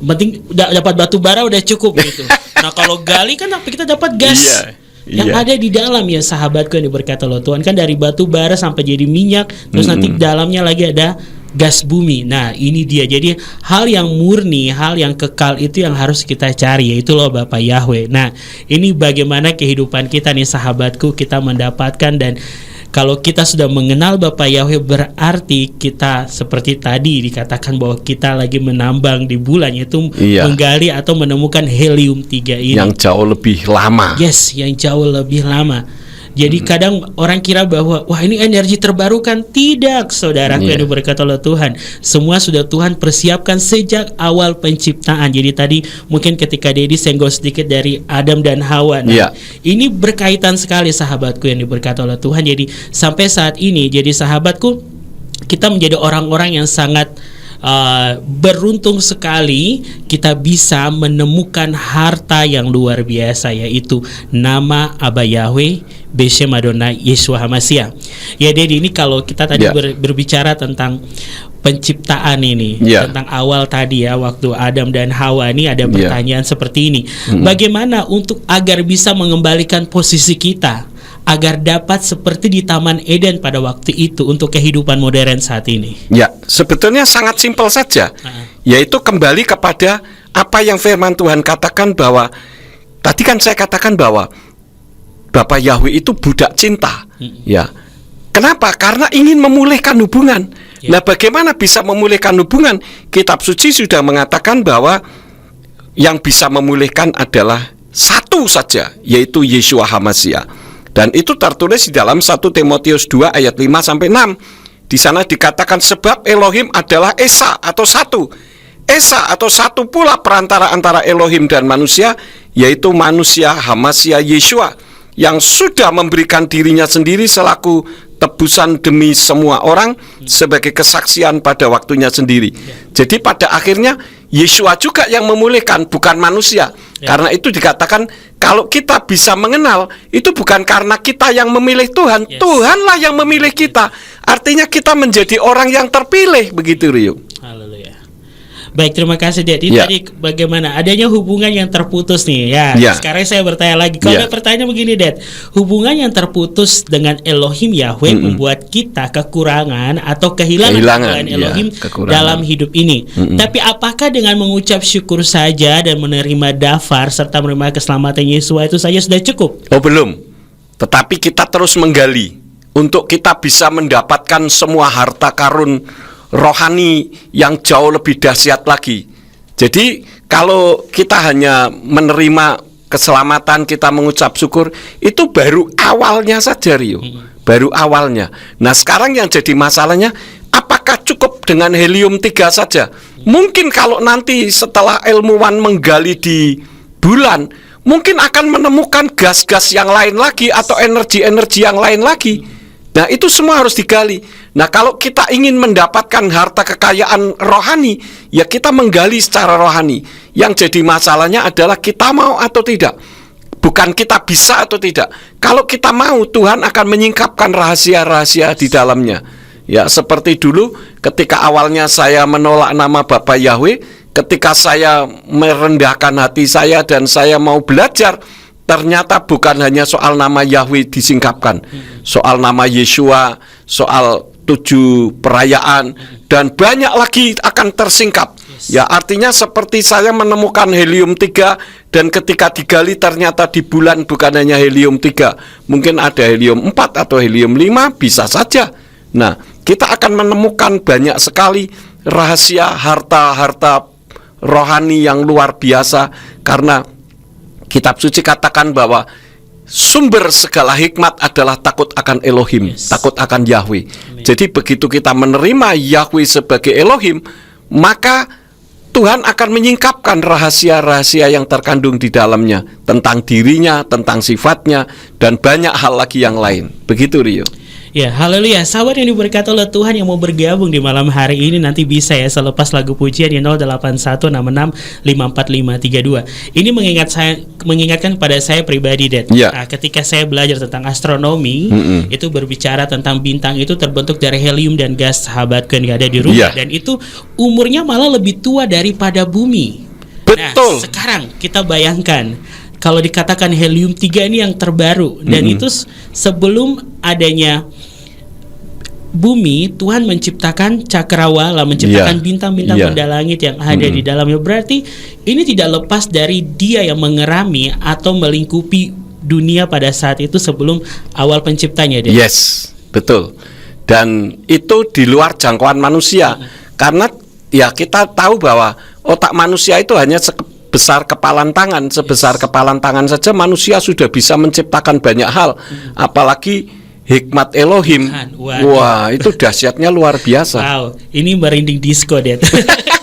penting dapat batu bara udah cukup gitu. Nah, kalau gali kan kita dapat gas. Yang ada di dalam ya sahabatku yang diberkati oleh Tuhan, kan dari batu bara sampai jadi minyak, terus nanti dalamnya lagi ada gas bumi. Nah, ini dia. Jadi hal yang murni, hal yang kekal itu yang harus kita cari, yaitu loh Bapak Yahweh. Nah, ini bagaimana kehidupan kita nih sahabatku, kita mendapatkan. Dan kalau kita sudah mengenal Bapak Yahweh, berarti kita seperti tadi dikatakan bahwa kita lagi menambang di bulan, yaitu menggali atau menemukan helium-3 ini. Yang jauh lebih lama. Yes, yang jauh lebih lama. Jadi kadang orang kira bahwa wah ini energi terbarukan. Tidak, saudaraku yang diberkati oleh Tuhan. Semua sudah Tuhan persiapkan sejak awal penciptaan. Jadi tadi mungkin ketika Dedi senggol sedikit dari Adam dan Hawa. Nah, ini berkaitan sekali sahabatku yang diberkati oleh Tuhan. Jadi sampai saat ini, jadi sahabatku, kita menjadi orang-orang yang sangat beruntung sekali kita bisa menemukan harta yang luar biasa, yaitu nama Abba Yahweh Beshem Adonai Yeshua HaMashiach. Ya Dedi, ini kalau kita tadi berbicara tentang penciptaan ini, tentang awal tadi ya, waktu Adam dan Hawa ini ada pertanyaan seperti ini. Bagaimana untuk agar bisa mengembalikan posisi kita, agar dapat seperti di Taman Eden pada waktu itu untuk kehidupan modern saat ini? Ya, sebetulnya sangat simpel saja, yaitu kembali kepada apa yang firman Tuhan katakan, bahwa tadi kan saya katakan bahwa Bapak Yahweh itu budak cinta. Ya, kenapa? Karena ingin memulihkan hubungan. Nah, bagaimana bisa memulihkan hubungan? Kitab suci sudah mengatakan bahwa yang bisa memulihkan adalah satu saja, yaitu Yeshua HaMashiach. Dan itu tertulis di dalam 1 Timotius 2 ayat 5 sampai 6. Di sana dikatakan, sebab Elohim adalah Esa atau satu. Esa atau satu pula perantara antara Elohim dan manusia, yaitu manusia HaMashiach Yeshua, yang sudah memberikan dirinya sendiri selaku tebusan demi semua orang sebagai kesaksian pada waktunya sendiri. Jadi pada akhirnya Yeshua juga yang memulihkan, bukan manusia. Karena itu dikatakan, kalau kita bisa mengenal, itu bukan karena kita yang memilih Tuhan, Tuhanlah yang memilih kita. Artinya kita menjadi orang yang terpilih, begitu Rio. Haleluya. Baik, terima kasih Dad. Tadi bagaimana adanya hubungan yang terputus nih ya. Sekarang saya bertanya lagi. Kalau ada pertanyaan begini Dad, hubungan yang terputus dengan Elohim Yahweh membuat kita kekurangan atau kehilangan Elohim dalam hidup ini. Tapi apakah dengan mengucap syukur saja dan menerima dafar serta menerima keselamatan Yesus itu saja sudah cukup? Oh, belum. Tetapi kita terus menggali untuk kita bisa mendapatkan semua harta karun rohani yang jauh lebih dahsyat lagi. Jadi kalau kita hanya menerima keselamatan, kita mengucap syukur, itu baru awalnya saja Rio. Baru awalnya. Nah, sekarang yang jadi masalahnya, apakah cukup dengan helium-3 saja? Mungkin kalau nanti setelah ilmuwan menggali di bulan, mungkin akan menemukan gas-gas yang lain lagi atau energi-energi yang lain lagi. Nah, itu semua harus digali. Nah, kalau kita ingin mendapatkan harta kekayaan rohani, ya kita menggali secara rohani. Yang jadi masalahnya adalah kita mau atau tidak. Bukan kita bisa atau tidak. Kalau kita mau, Tuhan akan menyingkapkan rahasia-rahasia di dalamnya. Ya, seperti dulu ketika awalnya saya menolak nama Bapa Yahweh, ketika saya merendahkan hati saya dan saya mau belajar, ternyata bukan hanya soal nama Yahweh disingkapkan, soal nama Yeshua, soal 7 perayaan, dan banyak lagi akan tersingkap. Ya, artinya seperti saya menemukan helium 3, dan ketika digali ternyata di bulan bukan hanya helium 3, mungkin ada helium 4 atau helium 5, bisa saja. Nah, kita akan menemukan banyak sekali rahasia harta-harta rohani yang luar biasa, karena kitab suci katakan bahwa sumber segala hikmat adalah takut akan Elohim, takut akan Yahweh. Jadi begitu kita menerima Yahweh sebagai Elohim, maka Tuhan akan menyingkapkan rahasia-rahasia yang terkandung di dalamnya, tentang dirinya, tentang sifatnya, dan banyak hal lagi yang lain. Begitu, Rio. Ya, haleluya. Sahabat yang diberkati oleh Tuhan yang mau bergabung di malam hari ini, nanti bisa ya selepas lagu pujian di 0816654532. Ini mengingatkan pada saya pribadi, Dad. Ya. Nah, ketika saya belajar tentang astronomi, itu berbicara tentang bintang itu terbentuk dari helium dan gas, sahabatku yang ada di rumah. Ya. Dan itu umurnya malah lebih tua daripada bumi. Betul. Nah, sekarang kita bayangkan kalau dikatakan helium 3 ini yang terbaru, dan itu sebelum adanya bumi, Tuhan menciptakan cakrawala, menciptakan bintang-bintang pada langit yang ada di dalamnya. Berarti ini tidak lepas dari Dia yang mengerami atau melingkupi dunia pada saat itu sebelum awal penciptanya. Yes, betul. Dan itu di luar jangkauan manusia. Karena ya kita tahu bahwa otak manusia itu hanya sebesar kepalan tangan. Sebesar kepalan tangan saja manusia sudah bisa menciptakan banyak hal. Apalagi hikmat Elohim. Wah, itu dahsyatnya luar biasa. Wow, ini merinding disco deh.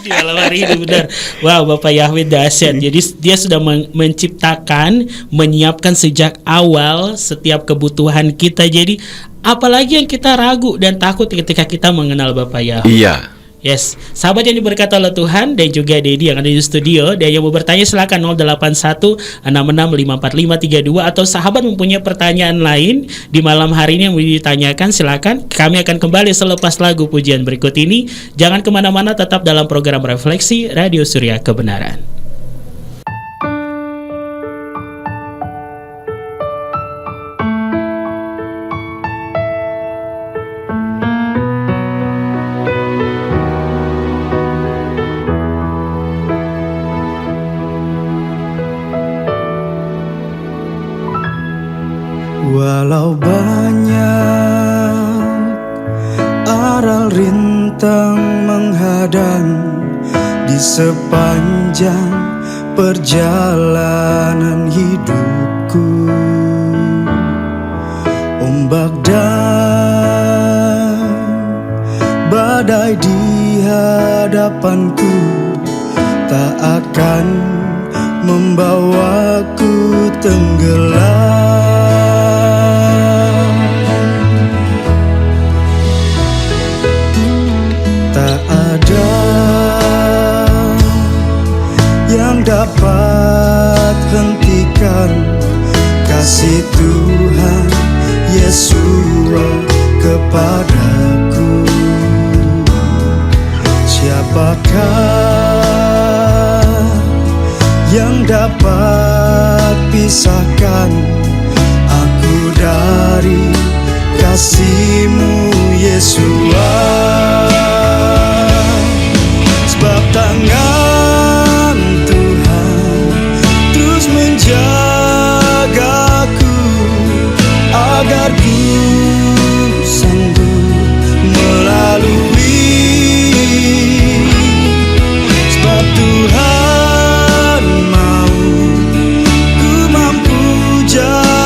Di malam hari ini benar. Wow, Bapak Yahweh dahsyat. Jadi Dia sudah menciptakan, menyiapkan sejak awal setiap kebutuhan kita. Jadi apalagi yang kita ragu dan takut ketika kita mengenal Bapak Yahweh. Iya. Yes, sahabat yang diberkati oleh Tuhan, dan juga Dedi yang ada di studio, dan yang mau bertanya silakan 0816654532, atau sahabat mempunyai pertanyaan lain di malam hari ini yang mau ditanyakan, silakan. Kami akan kembali selepas lagu pujian berikut ini. Jangan kemana-mana, tetap dalam program Refleksi Radio Surya Kebenaran. Walau banyak aral rintang menghadang di sepanjang perjalanan hidupku, ombak dan badai di hadapanku tak akan membawaku tenggelam. Tak ada yang dapat hentikan kasih Tuhan Yesua kepadaku. Siapakah yang dapat pisahkan aku dari kasih-Mu Yesua? Sebab tangan Tuhan terus menjagaku agar ku sanggup melalui. Sebab Tuhan mau ku mampu jalan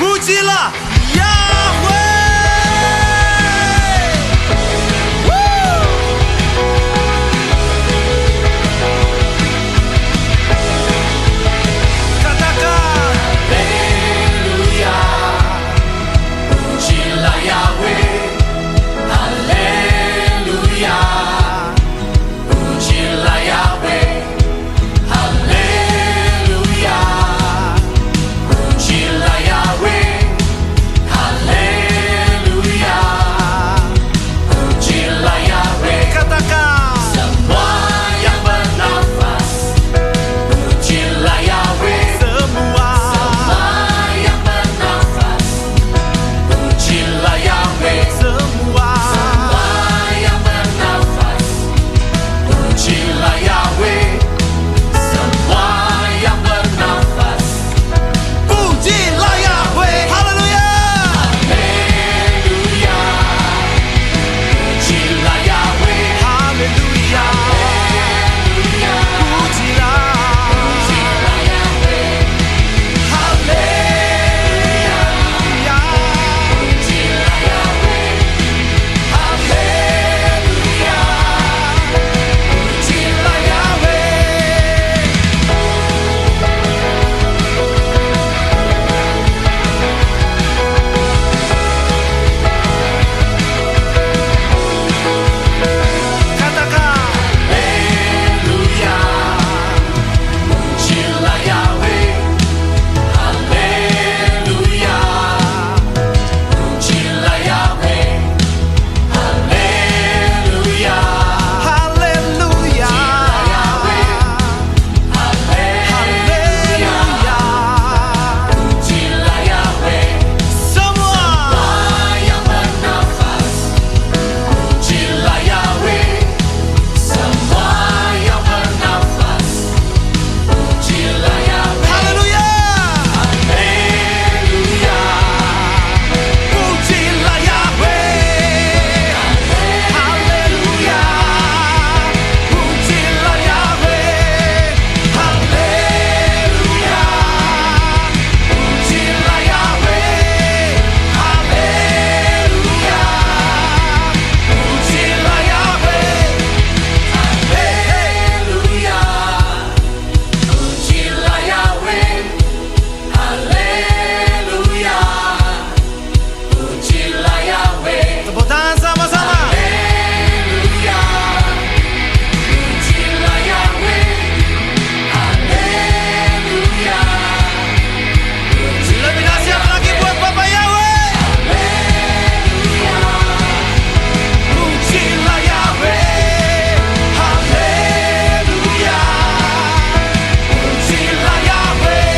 Pujilah Yahweh. Katakan Haleluya, pujilah Yahweh. Haleluya, pujilah Yahweh. Haleluya, pujilah Yahweh. Haleluya, pujilah Yahweh. katakan Semua yang bernafas, pujilah Yahweh. semua Semua yang bernafas, pujilah Yahweh. semua Semua yang bernafas, pujilah Yahweh. Semua yang bernafas, pujilah Yahweh. Haleluya. haleluya, pujilah Yahweh. Haleluya. Haleluya, Pujilah. pujilah Yahweh. Haleluya, pujilah Yahweh. Haleluya, pujilah Yahweh. Katakan Haleluya, pujilah Yahweh. Haleluya, pujilah Yahweh. Haleluya, haleluya. haleluya, pujilah Yahweh. Semua Yang bernafas, pujilah Yahweh. Semua yang bernafas, pujilah Yahweh. haleluya. Haleluya, Pujilah Yahweh. Haleluya. Pujilah Yahweh. Haleluya. pujilah Yahweh. Haleluya, pujilah Yahweh. Haleluya, pujilah Yahweh. Haleluya, pujilah Yahweh. Tepuk tangan sama-sama. Haleluya, pujilah Yahweh. Haleluya, Lebih dahsyat lagi buat Bapak Yahweh. Pujilah Yahweh. Haleluya. Pujilah Yahweh.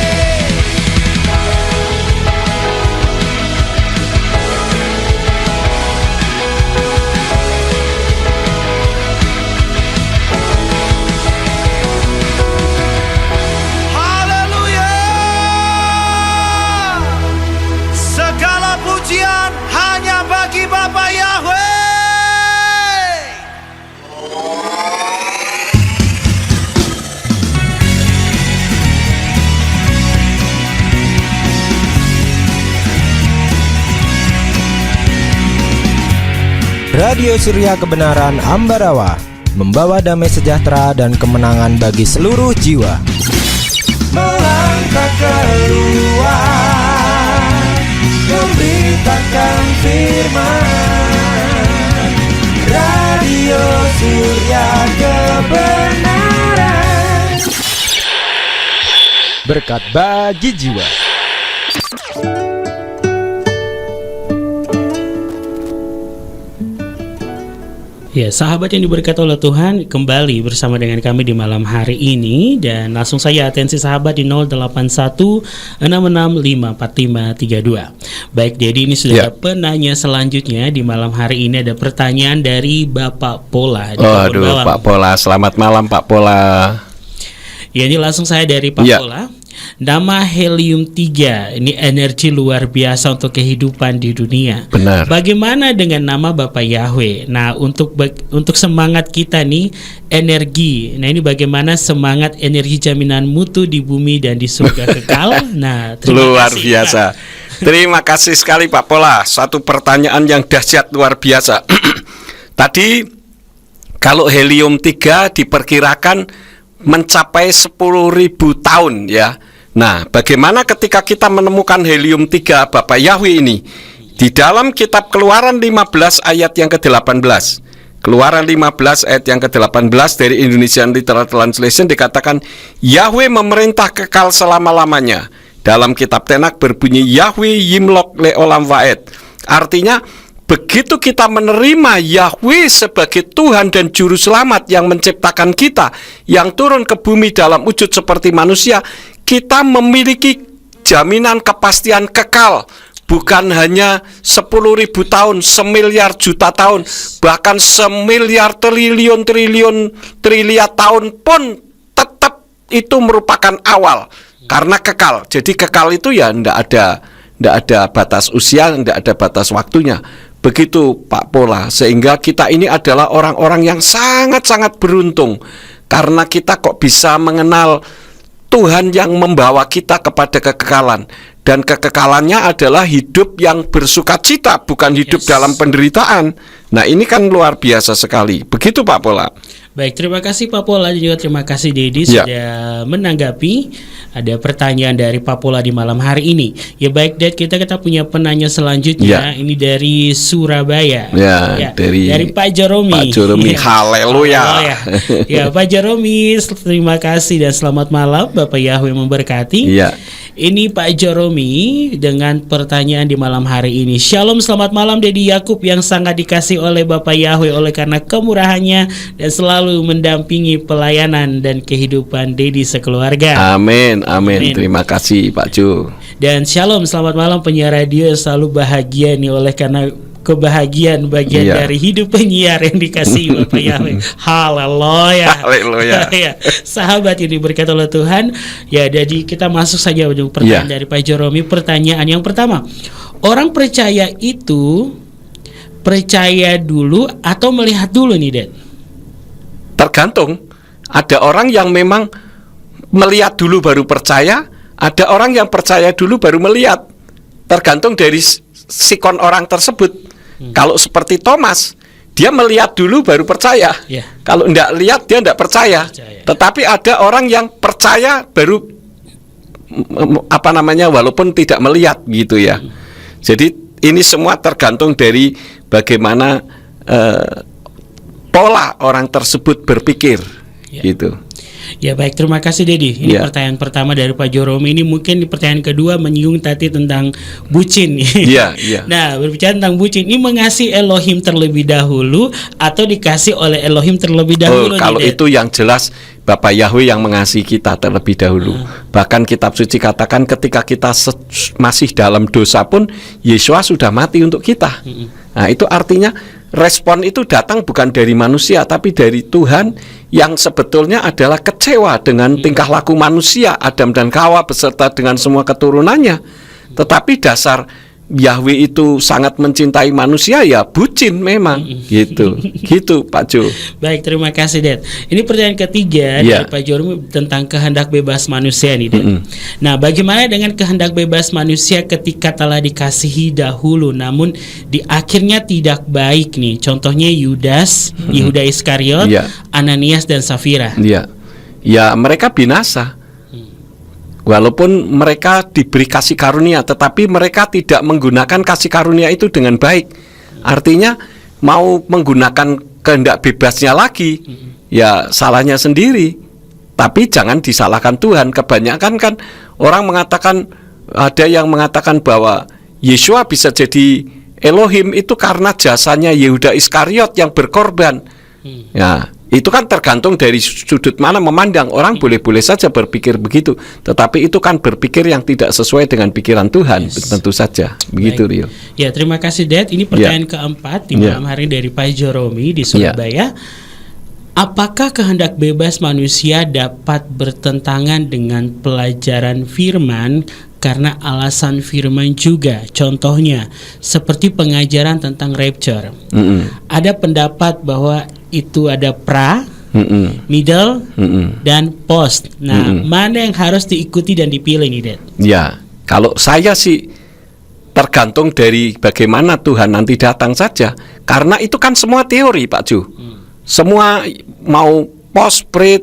Haleluya. Segala pujian hanya bagi Bapak Yahweh. Radio Surya Kebenaran Ambarawa membawa damai sejahtera dan kemenangan bagi seluruh jiwa. Melangkah keluar, memberitakan firman. Radio Surya Kebenaran, Berkat bagi jiwa. Ya, sahabat yang diberkati oleh Tuhan, kembali bersama dengan kami di malam hari ini. Dan langsung saja atensi sahabat di 0816654532. Baik, jadi ini sudah ada penanya selanjutnya. Di malam hari ini ada pertanyaan dari Bapak Pola. Aduh, Pak Pola, selamat malam Pak Pola. Ya, ini langsung saya dari Pak Pola. Nama helium-3 ini energi luar biasa untuk kehidupan di dunia. Benar. Bagaimana dengan nama Bapak Yahweh? Nah, untuk semangat kita nih energi. Nah, ini bagaimana semangat energi jaminan mutu di bumi dan di surga kekal? Nah, terima Luar kasih, biasa. Pak. Terima kasih sekali Pak Pola. Satu pertanyaan yang dahsyat luar biasa. Tadi kalau helium 3 diperkirakan mencapai 10.000 tahun ya. Nah, bagaimana ketika kita menemukan helium 3 Bapak Yahweh ini? Di dalam kitab Keluaran 15 ayat yang ke-18. Keluaran 15 ayat yang ke-18 dari Indonesian Literal Translation dikatakan Yahweh memerintah kekal selama-lamanya. Dalam kitab Tenak berbunyi Yahweh Yimlok Leolam Waed. Artinya begitu kita menerima Yahweh sebagai Tuhan dan Juru Selamat yang menciptakan kita, yang turun ke bumi dalam wujud seperti manusia, kita memiliki jaminan kepastian kekal. Bukan hanya 10.000 tahun, semiliar juta tahun, bahkan semiliar triliun tahun pun tetap itu merupakan awal karena kekal. Jadi kekal itu ya ndak ada batas usia, ndak ada batas waktunya. Begitu Pak Pola, sehingga kita ini adalah orang-orang yang sangat-sangat beruntung karena kita kok bisa mengenal Tuhan yang membawa kita kepada kekekalan. Dan kekekalannya adalah hidup yang bersukacita, bukan hidup dalam penderitaan. Nah ini kan luar biasa sekali. Begitu Pak Pola. Baik, terima kasih Pak Pola dan juga terima kasih Dedi sudah menanggapi ada pertanyaan dari Pak Pola di malam hari ini. Ya baik, Ded, kita punya penanya selanjutnya. Ini dari Surabaya. Dari Pak Jeromi. Pak Jeromi, haleluya. Ya Pak Jeromi, terima kasih dan selamat malam. Bapak Yahweh memberkati. Ini Pak Jeromi dengan pertanyaan di malam hari ini. Shalom, selamat malam Dedi Yakub yang sangat dikasih oleh Bapak Yahweh oleh karena kemurahannya dan selalu mendampingi pelayanan dan kehidupan Dedi sekeluarga. Amin. Terima kasih Pak Jo. Dan shalom, selamat malam penyiar radio yang selalu bahagia nih oleh karena kebahagiaan bagian dari hidup penyiar yang dikasih Bapak Yahweh. Haleluya. Ya, sahabat ini berkata oleh Tuhan. Ya, jadi kita masuk saja untuk pertanyaan dari Pak Jeromi. Pertanyaan yang pertama, orang percaya itu percaya dulu atau melihat dulu nih, Ded? Tergantung. Ada orang yang memang melihat dulu baru percaya, ada orang yang percaya dulu baru melihat. Tergantung dari sikon orang tersebut. Kalau seperti Thomas, dia melihat dulu baru percaya. Kalau enggak lihat dia enggak percaya. Tetapi ada orang yang percaya baru walaupun tidak melihat gitu ya. Jadi ini semua tergantung dari bagaimana pola orang tersebut berpikir gitu. Ya baik, terima kasih Dedi. Ini pertanyaan pertama dari Pak Jeromi. Ini mungkin di pertanyaan kedua menyinggung tadi tentang bucin. Nah, berbicara tentang bucin, ini mengasihi Elohim terlebih dahulu atau dikasih oleh Elohim terlebih dahulu? Kalau itu yang jelas Bapak Yahweh yang mengasihi kita terlebih dahulu. Bahkan kitab suci katakan ketika kita masih dalam dosa pun Yesus sudah mati untuk kita. Nah, itu artinya respon itu datang bukan dari manusia tapi dari Tuhan yang sebetulnya adalah kecewa dengan tingkah laku manusia, Adam dan Hawa beserta dengan semua keturunannya. Tetapi dasar Yahweh itu sangat mencintai manusia ya bucin memang gitu Pak Jo. Baik, terima kasih Ded. Ini pertanyaan ketiga dari Pak Jeromi tentang kehendak bebas manusia nih Ded. Nah, bagaimana dengan kehendak bebas manusia ketika telah dikasihi dahulu namun di akhirnya tidak baik nih? Contohnya Yudas, Yehuda Iskariot, Ananias dan Safira. Ya mereka binasa. Walaupun mereka diberi kasih karunia, tetapi mereka tidak menggunakan kasih karunia itu dengan baik. Artinya mau menggunakan kehendak bebasnya lagi, ya salahnya sendiri. Tapi jangan disalahkan Tuhan. Kebanyakan kan orang mengatakan, ada yang mengatakan bahwa Yeshua bisa jadi Elohim itu karena jasanya Yehuda Iskariot yang berkorban. Ya, itu kan tergantung dari sudut mana memandang. Orang boleh-boleh saja berpikir begitu, tetapi itu kan berpikir yang tidak sesuai dengan pikiran Tuhan. Tentu saja begitu, Rio. Ya, terima kasih Dad. Ini pertanyaan keempat di malam hari dari Pak Jeromi di Surabaya. Apakah kehendak bebas manusia dapat bertentangan dengan pelajaran firman karena alasan firman juga? Contohnya seperti pengajaran tentang rapture. Ada pendapat bahwa itu ada pra, middle, dan post. Nah, mana yang harus diikuti dan dipilih nih, Dad? Ya, kalau saya sih tergantung dari bagaimana Tuhan nanti datang saja. Karena itu kan semua teori, Pak Ju. Semua mau post pre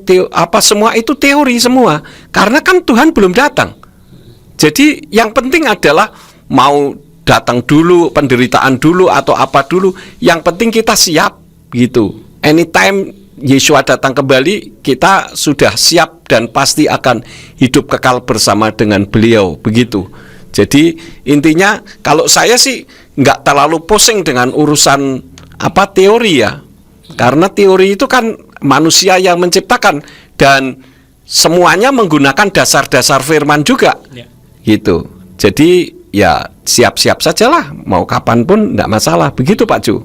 semua itu teori semua. Karena kan Tuhan belum datang. Jadi yang penting adalah mau datang dulu, penderitaan dulu atau apa dulu, yang penting kita siap gitu. Anytime Yesua datang kembali, kita sudah siap dan pasti akan hidup kekal bersama dengan beliau, begitu. Jadi intinya kalau saya sih nggak terlalu pusing dengan urusan teori ya, karena teori itu kan manusia yang menciptakan dan semuanya menggunakan dasar-dasar firman juga, gitu. Jadi ya siap-siap sajalah, mau kapanpun tidak masalah, begitu Pak Ju.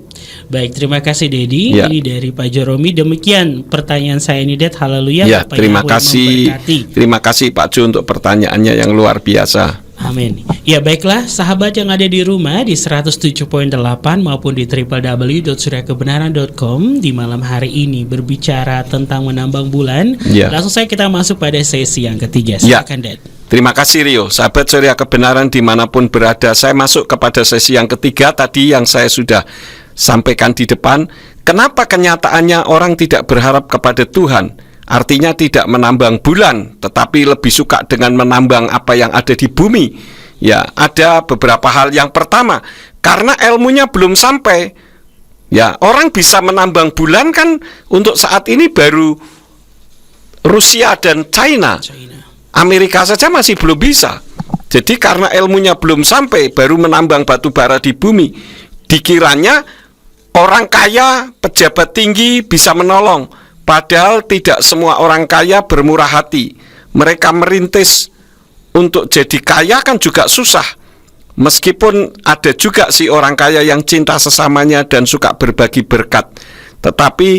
Baik, terima kasih Dedi. Ya. Ini dari Pak Jeromi. Demikian pertanyaan saya ini, Det. Haleluya. Ya, Bapak terima Yahweh kasih. memberkati. Terima kasih Pak Ju untuk pertanyaannya yang luar biasa. Amin. Ya baiklah, sahabat yang ada di rumah di 107.8 maupun di www.suryakebenaran.com, di malam hari ini berbicara tentang menambang bulan. Ya. Langsung saja kita masuk pada sesi yang ketiga. Ya. Silakan, Det. Terima kasih Rio. Sahabat Surya Kebenaran dimanapun berada, saya masuk kepada sesi yang ketiga tadi yang saya sudah sampaikan di depan. Kenapa kenyataannya orang tidak berharap kepada Tuhan? Artinya tidak menambang bulan, tetapi lebih suka dengan menambang apa yang ada di bumi. Ya, ada beberapa hal. Yang pertama, karena ilmunya belum sampai. Ya, orang bisa menambang bulan kan untuk saat ini baru Rusia dan China. Amerika saja masih belum bisa. Jadi karena ilmunya belum sampai, baru menambang batu bara di bumi. Dikiranya orang kaya, pejabat tinggi bisa menolong. Padahal tidak semua orang kaya bermurah hati. Mereka merintis untuk jadi kaya kan juga susah. Meskipun ada juga sih orang kaya yang cinta sesamanya dan suka berbagi berkat. Tetapi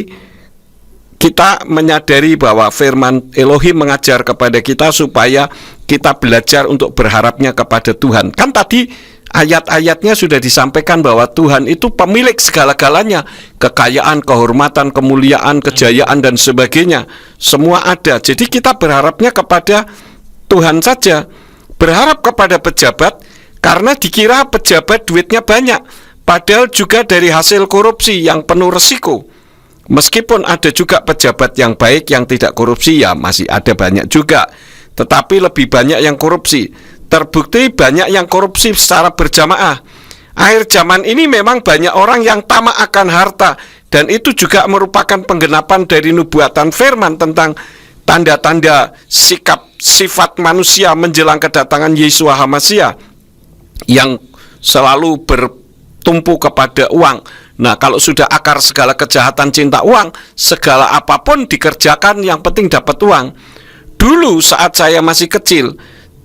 kita menyadari bahwa firman Elohim mengajar kepada kita supaya kita belajar untuk berharapnya kepada Tuhan. Kan tadi ayat-ayatnya sudah disampaikan bahwa Tuhan itu pemilik segala-galanya. Kekayaan, kehormatan, kemuliaan, kejayaan dan sebagainya, semua ada. Jadi kita berharapnya kepada Tuhan saja. Berharap kepada pejabat karena dikira pejabat duitnya banyak, padahal juga dari hasil korupsi yang penuh resiko. Meskipun ada juga pejabat yang baik yang tidak korupsi, ya masih ada banyak juga. Tetapi lebih banyak yang korupsi. Terbukti banyak yang korupsi secara berjamaah. Akhir zaman ini memang banyak orang yang tamak akan harta. Dan itu juga merupakan penggenapan dari nubuatan firman tentang tanda-tanda sikap sifat manusia menjelang kedatangan Yesua HaMasiah yang selalu bertumpu kepada uang. Nah, kalau sudah akar segala kejahatan cinta uang, segala apapun dikerjakan yang penting dapat uang. Dulu saat saya masih kecil,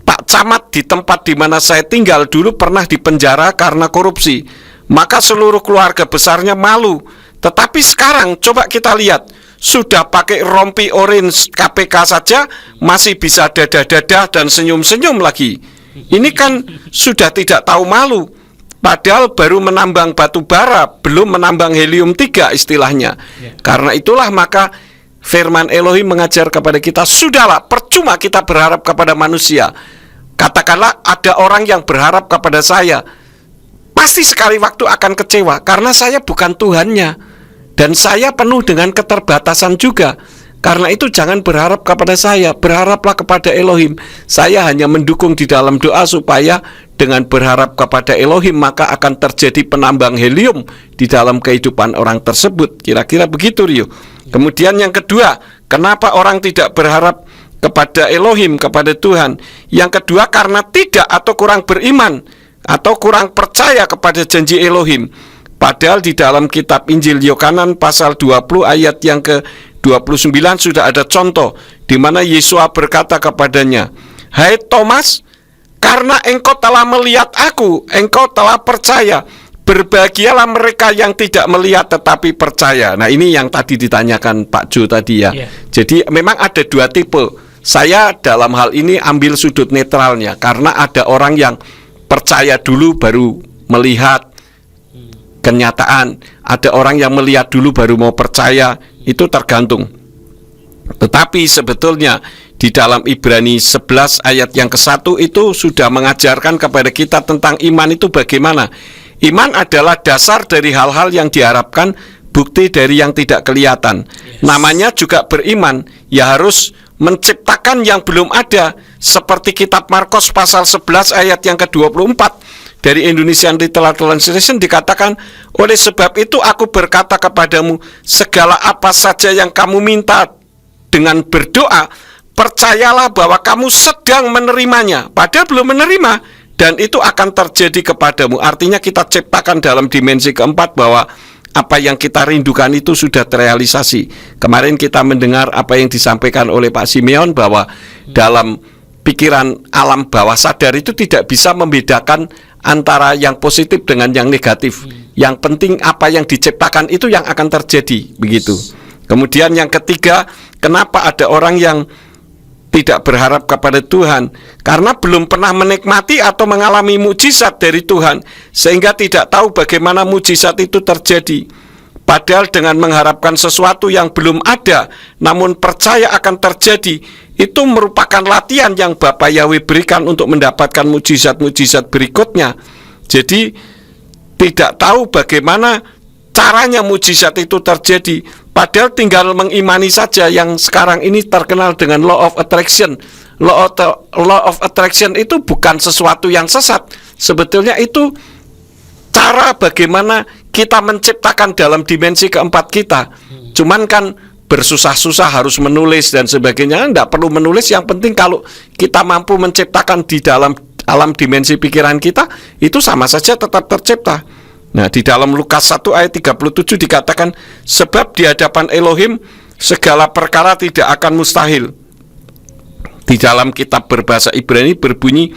Pak Camat di tempat di mana saya tinggal dulu pernah dipenjara karena korupsi. Maka seluruh keluarga besarnya malu. Tetapi sekarang coba kita lihat, sudah pakai rompi orange KPK saja masih bisa dadah-dadah dan senyum-senyum lagi. Ini kan sudah tidak tahu malu. Padahal baru menambang batu bara, belum menambang helium 3 istilahnya. Karena itulah maka firman Elohim mengajar kepada kita, sudahlah, percuma kita berharap kepada manusia. Katakanlah ada orang yang berharap kepada saya, pasti sekali waktu akan kecewa, karena saya bukan Tuhannya. Dan saya penuh dengan keterbatasan juga. Karena itu jangan berharap kepada saya, berharaplah kepada Elohim. Saya hanya mendukung di dalam doa supaya dengan berharap kepada Elohim maka akan terjadi penambang helium di dalam kehidupan orang tersebut. Kira-kira begitu, Rio. Kemudian yang kedua, kenapa orang tidak berharap kepada Elohim, kepada Tuhan? Yang kedua, karena tidak atau kurang beriman atau kurang percaya kepada janji Elohim. Padahal di dalam kitab Injil Yohanes pasal 20 ayat yang ke-29 sudah ada contoh di mana Yesus berkata kepadanya, "Hai Thomas, karena engkau telah melihat aku, engkau telah percaya. Berbahagialah mereka yang tidak melihat tetapi percaya." Nah, ini yang tadi ditanyakan Pak Jo tadi ya. Jadi memang ada dua tipe. Saya dalam hal ini ambil sudut netralnya, karena ada orang yang percaya dulu baru melihat kenyataan. Ada orang yang melihat dulu baru mau percaya. Itu tergantung. Tetapi sebetulnya di dalam Ibrani 11 ayat yang ke-1 itu sudah mengajarkan kepada kita tentang iman itu bagaimana. Iman adalah dasar dari hal-hal yang diharapkan, bukti dari yang tidak kelihatan. Namanya juga beriman, ya harus menciptakan yang belum ada. Seperti kitab Markus pasal 11 ayat yang ke-24 dari Indonesian Literal Translation dikatakan, oleh sebab itu aku berkata kepadamu, segala apa saja yang kamu minta dengan berdoa, percayalah bahwa kamu sedang menerimanya, padahal belum menerima, dan itu akan terjadi kepadamu. Artinya kita ciptakan dalam dimensi keempat bahwa apa yang kita rindukan itu sudah terrealisasi. Kemarin kita mendengar apa yang disampaikan oleh Pak Simeon bahwa dalam pikiran alam bawah sadar itu tidak bisa membedakan antara yang positif dengan yang negatif. Yang penting apa yang diciptakan itu yang akan terjadi, begitu. Kemudian yang ketiga, kenapa ada orang yang tidak berharap kepada Tuhan? Karena belum pernah menikmati atau mengalami mukjizat dari Tuhan, sehingga tidak tahu bagaimana mukjizat itu terjadi. Padahal dengan mengharapkan sesuatu yang belum ada, namun percaya akan terjadi, itu merupakan latihan yang Bapa Yahweh berikan untuk mendapatkan mukjizat-mukjizat berikutnya. Jadi tidak tahu bagaimana caranya mukjizat itu terjadi, padahal tinggal mengimani saja. Yang sekarang ini terkenal dengan law of attraction. Law of attraction itu bukan sesuatu yang sesat. Sebetulnya itu cara bagaimana kita menciptakan dalam dimensi keempat kita. Cuman kan bersusah-susah harus menulis dan sebagainya. Tidak perlu menulis, yang penting kalau kita mampu menciptakan di dalam alam dimensi pikiran kita, itu sama saja tetap tercipta. Nah, di dalam Lukas 1 ayat 37 dikatakan, sebab di hadapan Elohim segala perkara tidak akan mustahil. Di dalam kitab berbahasa Ibrani berbunyi,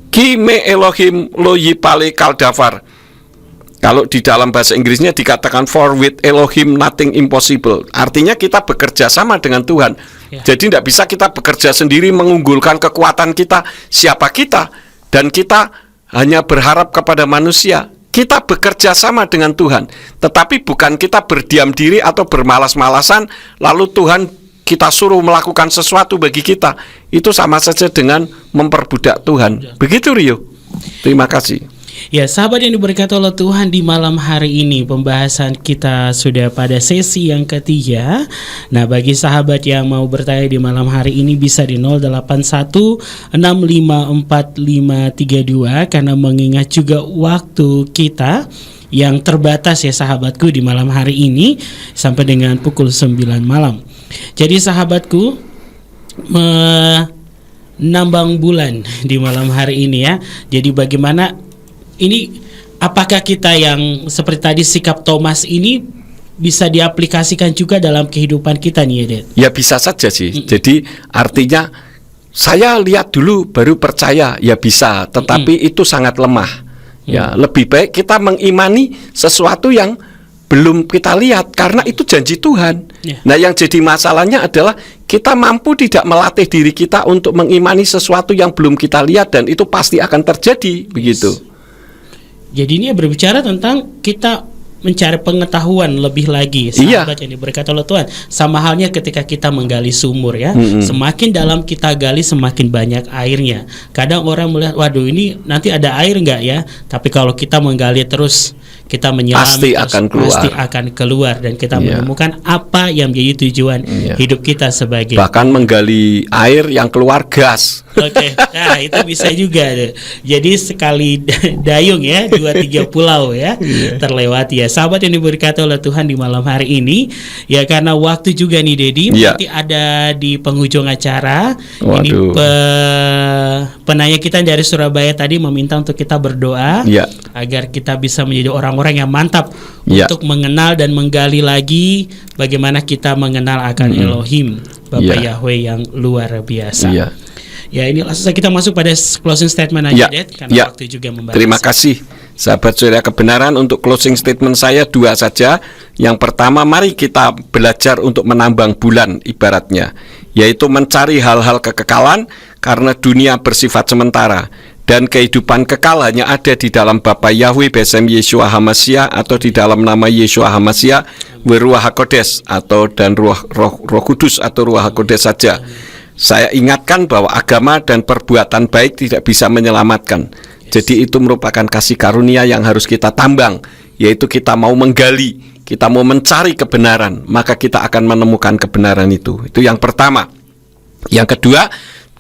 Ki me Elohim lo yipale kaldafar. Kalau di dalam bahasa Inggrisnya dikatakan, for with Elohim nothing impossible. Artinya kita bekerja sama dengan Tuhan. Jadi tidak bisa kita bekerja sendiri mengunggulkan kekuatan kita, siapa kita, dan kita hanya berharap kepada manusia. Kita bekerja sama dengan Tuhan, tetapi bukan kita berdiam diri atau bermalas-malasan lalu Tuhan kita suruh melakukan sesuatu bagi kita. Itu sama saja dengan memperbudak Tuhan. Begitu, Rio. Terima kasih. Ya, sahabat yang diberkati oleh Tuhan, di malam hari ini pembahasan kita sudah pada sesi yang ketiga. Nah, bagi sahabat yang mau bertanya di malam hari ini bisa di 0816545532, karena mengingat juga waktu kita yang terbatas ya sahabatku di malam hari ini sampai dengan pukul 9 malam. Jadi sahabatku, menambang bulan di malam hari ini ya. Jadi bagaimana ini, apakah kita yang seperti tadi sikap Thomas ini bisa diaplikasikan juga dalam kehidupan kita nih ya, Dad? Ya bisa saja sih. Jadi artinya saya lihat dulu baru percaya, ya bisa. Tetapi itu sangat lemah. Ya, lebih baik kita mengimani sesuatu yang belum kita lihat, karena itu janji Tuhan. Nah, yang jadi masalahnya adalah kita mampu tidak melatih diri kita untuk mengimani sesuatu yang belum kita lihat, dan itu pasti akan terjadi, begitu. Jadi ini berbicara tentang kita mencari pengetahuan lebih lagi, sahabat yang diberkati oleh Tuhan. Sama halnya ketika kita menggali sumur ya, semakin dalam kita gali semakin banyak airnya. Kadang orang melihat, waduh ini nanti ada air enggak ya? Tapi kalau kita menggali terus, kita menyelam, pasti akan keluar dan kita menemukan apa yang menjadi tujuan hidup kita sebagai. Bahkan menggali air yang keluar gas. Oke, nah itu bisa juga. Jadi sekali dayung ya, 2-3 pulau ya terlewati ya. Sahabat yang diberkati oleh Tuhan di malam hari ini, ya karena waktu juga nih Dedi, nanti ada di penghujung acara. Ini penanya kita dari Surabaya tadi meminta untuk kita berdoa agar kita bisa menjadi orang-orang yang mantap untuk mengenal dan menggali lagi bagaimana kita mengenal akan Elohim, Bapak Yahweh yang luar biasa. Ya, ini langsung saja kita masuk pada closing statement aja, Dad, karena waktu juga membatasi. Terima kasih, sahabat Surya Kebenaran. Untuk closing statement saya 2 saja. Yang pertama, mari kita belajar untuk menambang bulan ibaratnya, yaitu mencari hal-hal kekekalan, karena dunia bersifat sementara dan kehidupan kekal hanya ada di dalam Bapa Yahweh Besem Yeshua Hamashiach, atau di dalam nama Yeshua Hamashiach, Ruach HaKodesh, atau dan Roh Kudus atau Ruach HaKodesh saja. Saya ingatkan bahwa agama dan perbuatan baik tidak bisa menyelamatkan. Jadi itu merupakan kasih karunia yang harus kita tambang, yaitu kita mau menggali, kita mau mencari kebenaran, maka kita akan menemukan kebenaran itu. Itu yang pertama. Yang kedua,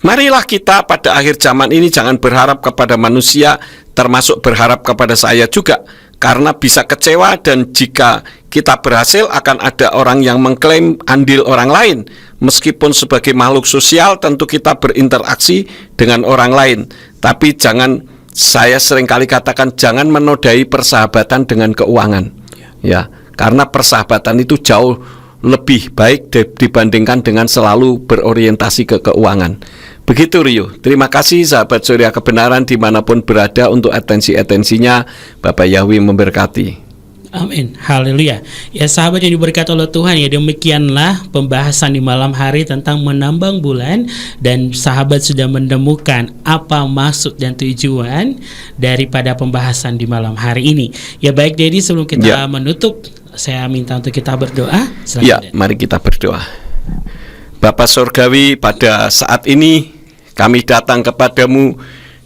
marilah kita pada akhir zaman ini jangan berharap kepada manusia, termasuk berharap kepada saya juga, karena bisa kecewa, dan jika kita berhasil akan ada orang yang mengklaim andil orang lain. Meskipun sebagai makhluk sosial tentu kita berinteraksi dengan orang lain, tapi jangan, saya seringkali katakan, jangan menodai persahabatan dengan keuangan. Ya, karena persahabatan itu jauh lebih baik dibandingkan dengan selalu berorientasi ke keuangan. Begitu Rio. Terima kasih sahabat Surya Kebenaran dimanapun berada untuk atensi-atensinya. Bapak Yahweh memberkati. Amin, haleluya. Ya sahabat yang diberkati oleh Tuhan, ya demikianlah pembahasan di malam hari tentang menambang bulan. Dan sahabat sudah menemukan apa maksud dan tujuan daripada pembahasan di malam hari ini. Ya baik Dedi, sebelum kita menutup, saya minta untuk kita berdoa. Silakan, ya, mari kita berdoa. Bapa Surgawi, pada saat ini kami datang kepadamu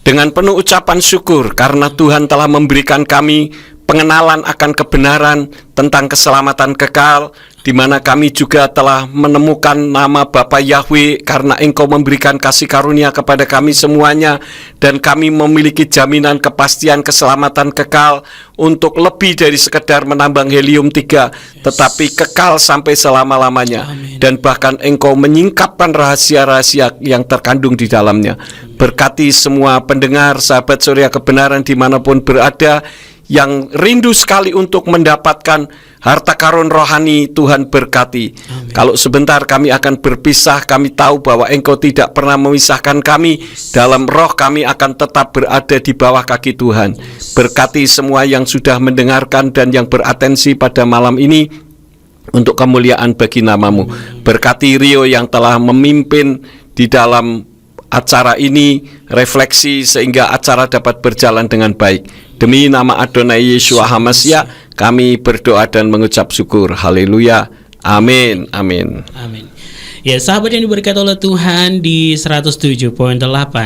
dengan penuh ucapan syukur karena Tuhan telah memberikan kami pengenalan akan kebenaran tentang keselamatan kekal, di mana kami juga telah menemukan nama Bapa Yahweh karena Engkau memberikan kasih karunia kepada kami semuanya, dan kami memiliki jaminan kepastian keselamatan kekal untuk lebih dari sekedar menambang helium 3, tetapi kekal sampai selama-lamanya. Dan bahkan Engkau menyingkapkan rahasia-rahasia yang terkandung di dalamnya. Berkati semua pendengar sahabat Surya Kebenaran dimanapun berada yang rindu sekali untuk mendapatkan harta karun rohani. Tuhan berkati. Amin. Kalau sebentar kami akan berpisah, kami tahu bahwa Engkau tidak pernah memisahkan kami. Dalam roh kami akan tetap berada di bawah kaki Tuhan. Berkati semua yang sudah mendengarkan dan yang beratensi pada malam ini untuk kemuliaan bagi namamu. Berkati Rio yang telah memimpin di dalam acara ini, refleksi sehingga acara dapat berjalan dengan baik. Demi nama Adonai Yeshua HaMashiach kami berdoa dan mengucap syukur. Haleluya. Amin. Amin. Amin. Ya sahabat yang diberkati oleh Tuhan di 107.8,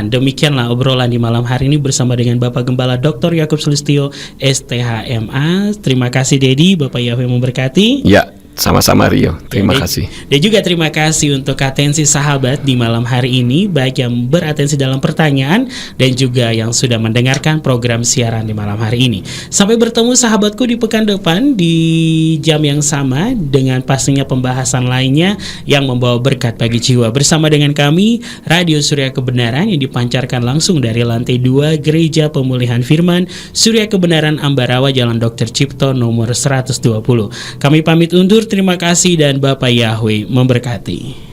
demikianlah obrolan di malam hari ini bersama dengan Bapak Gembala Dr. Yakub Sulistyo STHMA. Terima kasih Dedi, Bapak Yahweh memberkati. Ya, sama-sama Rio, terima kasih. Dan juga terima kasih untuk atensi sahabat di malam hari ini, baik yang beratensi dalam pertanyaan dan juga yang sudah mendengarkan program siaran di malam hari ini. Sampai bertemu sahabatku di pekan depan di jam yang sama dengan pastinya pembahasan lainnya yang membawa berkat bagi jiwa. Bersama dengan kami Radio Surya Kebenaran yang dipancarkan langsung dari lantai 2 Gereja Pemulihan Firman Surya Kebenaran Ambarawa, Jalan Dr. Cipto nomor 120. Kami pamit undur. Terima kasih dan Bapak Yahweh memberkati.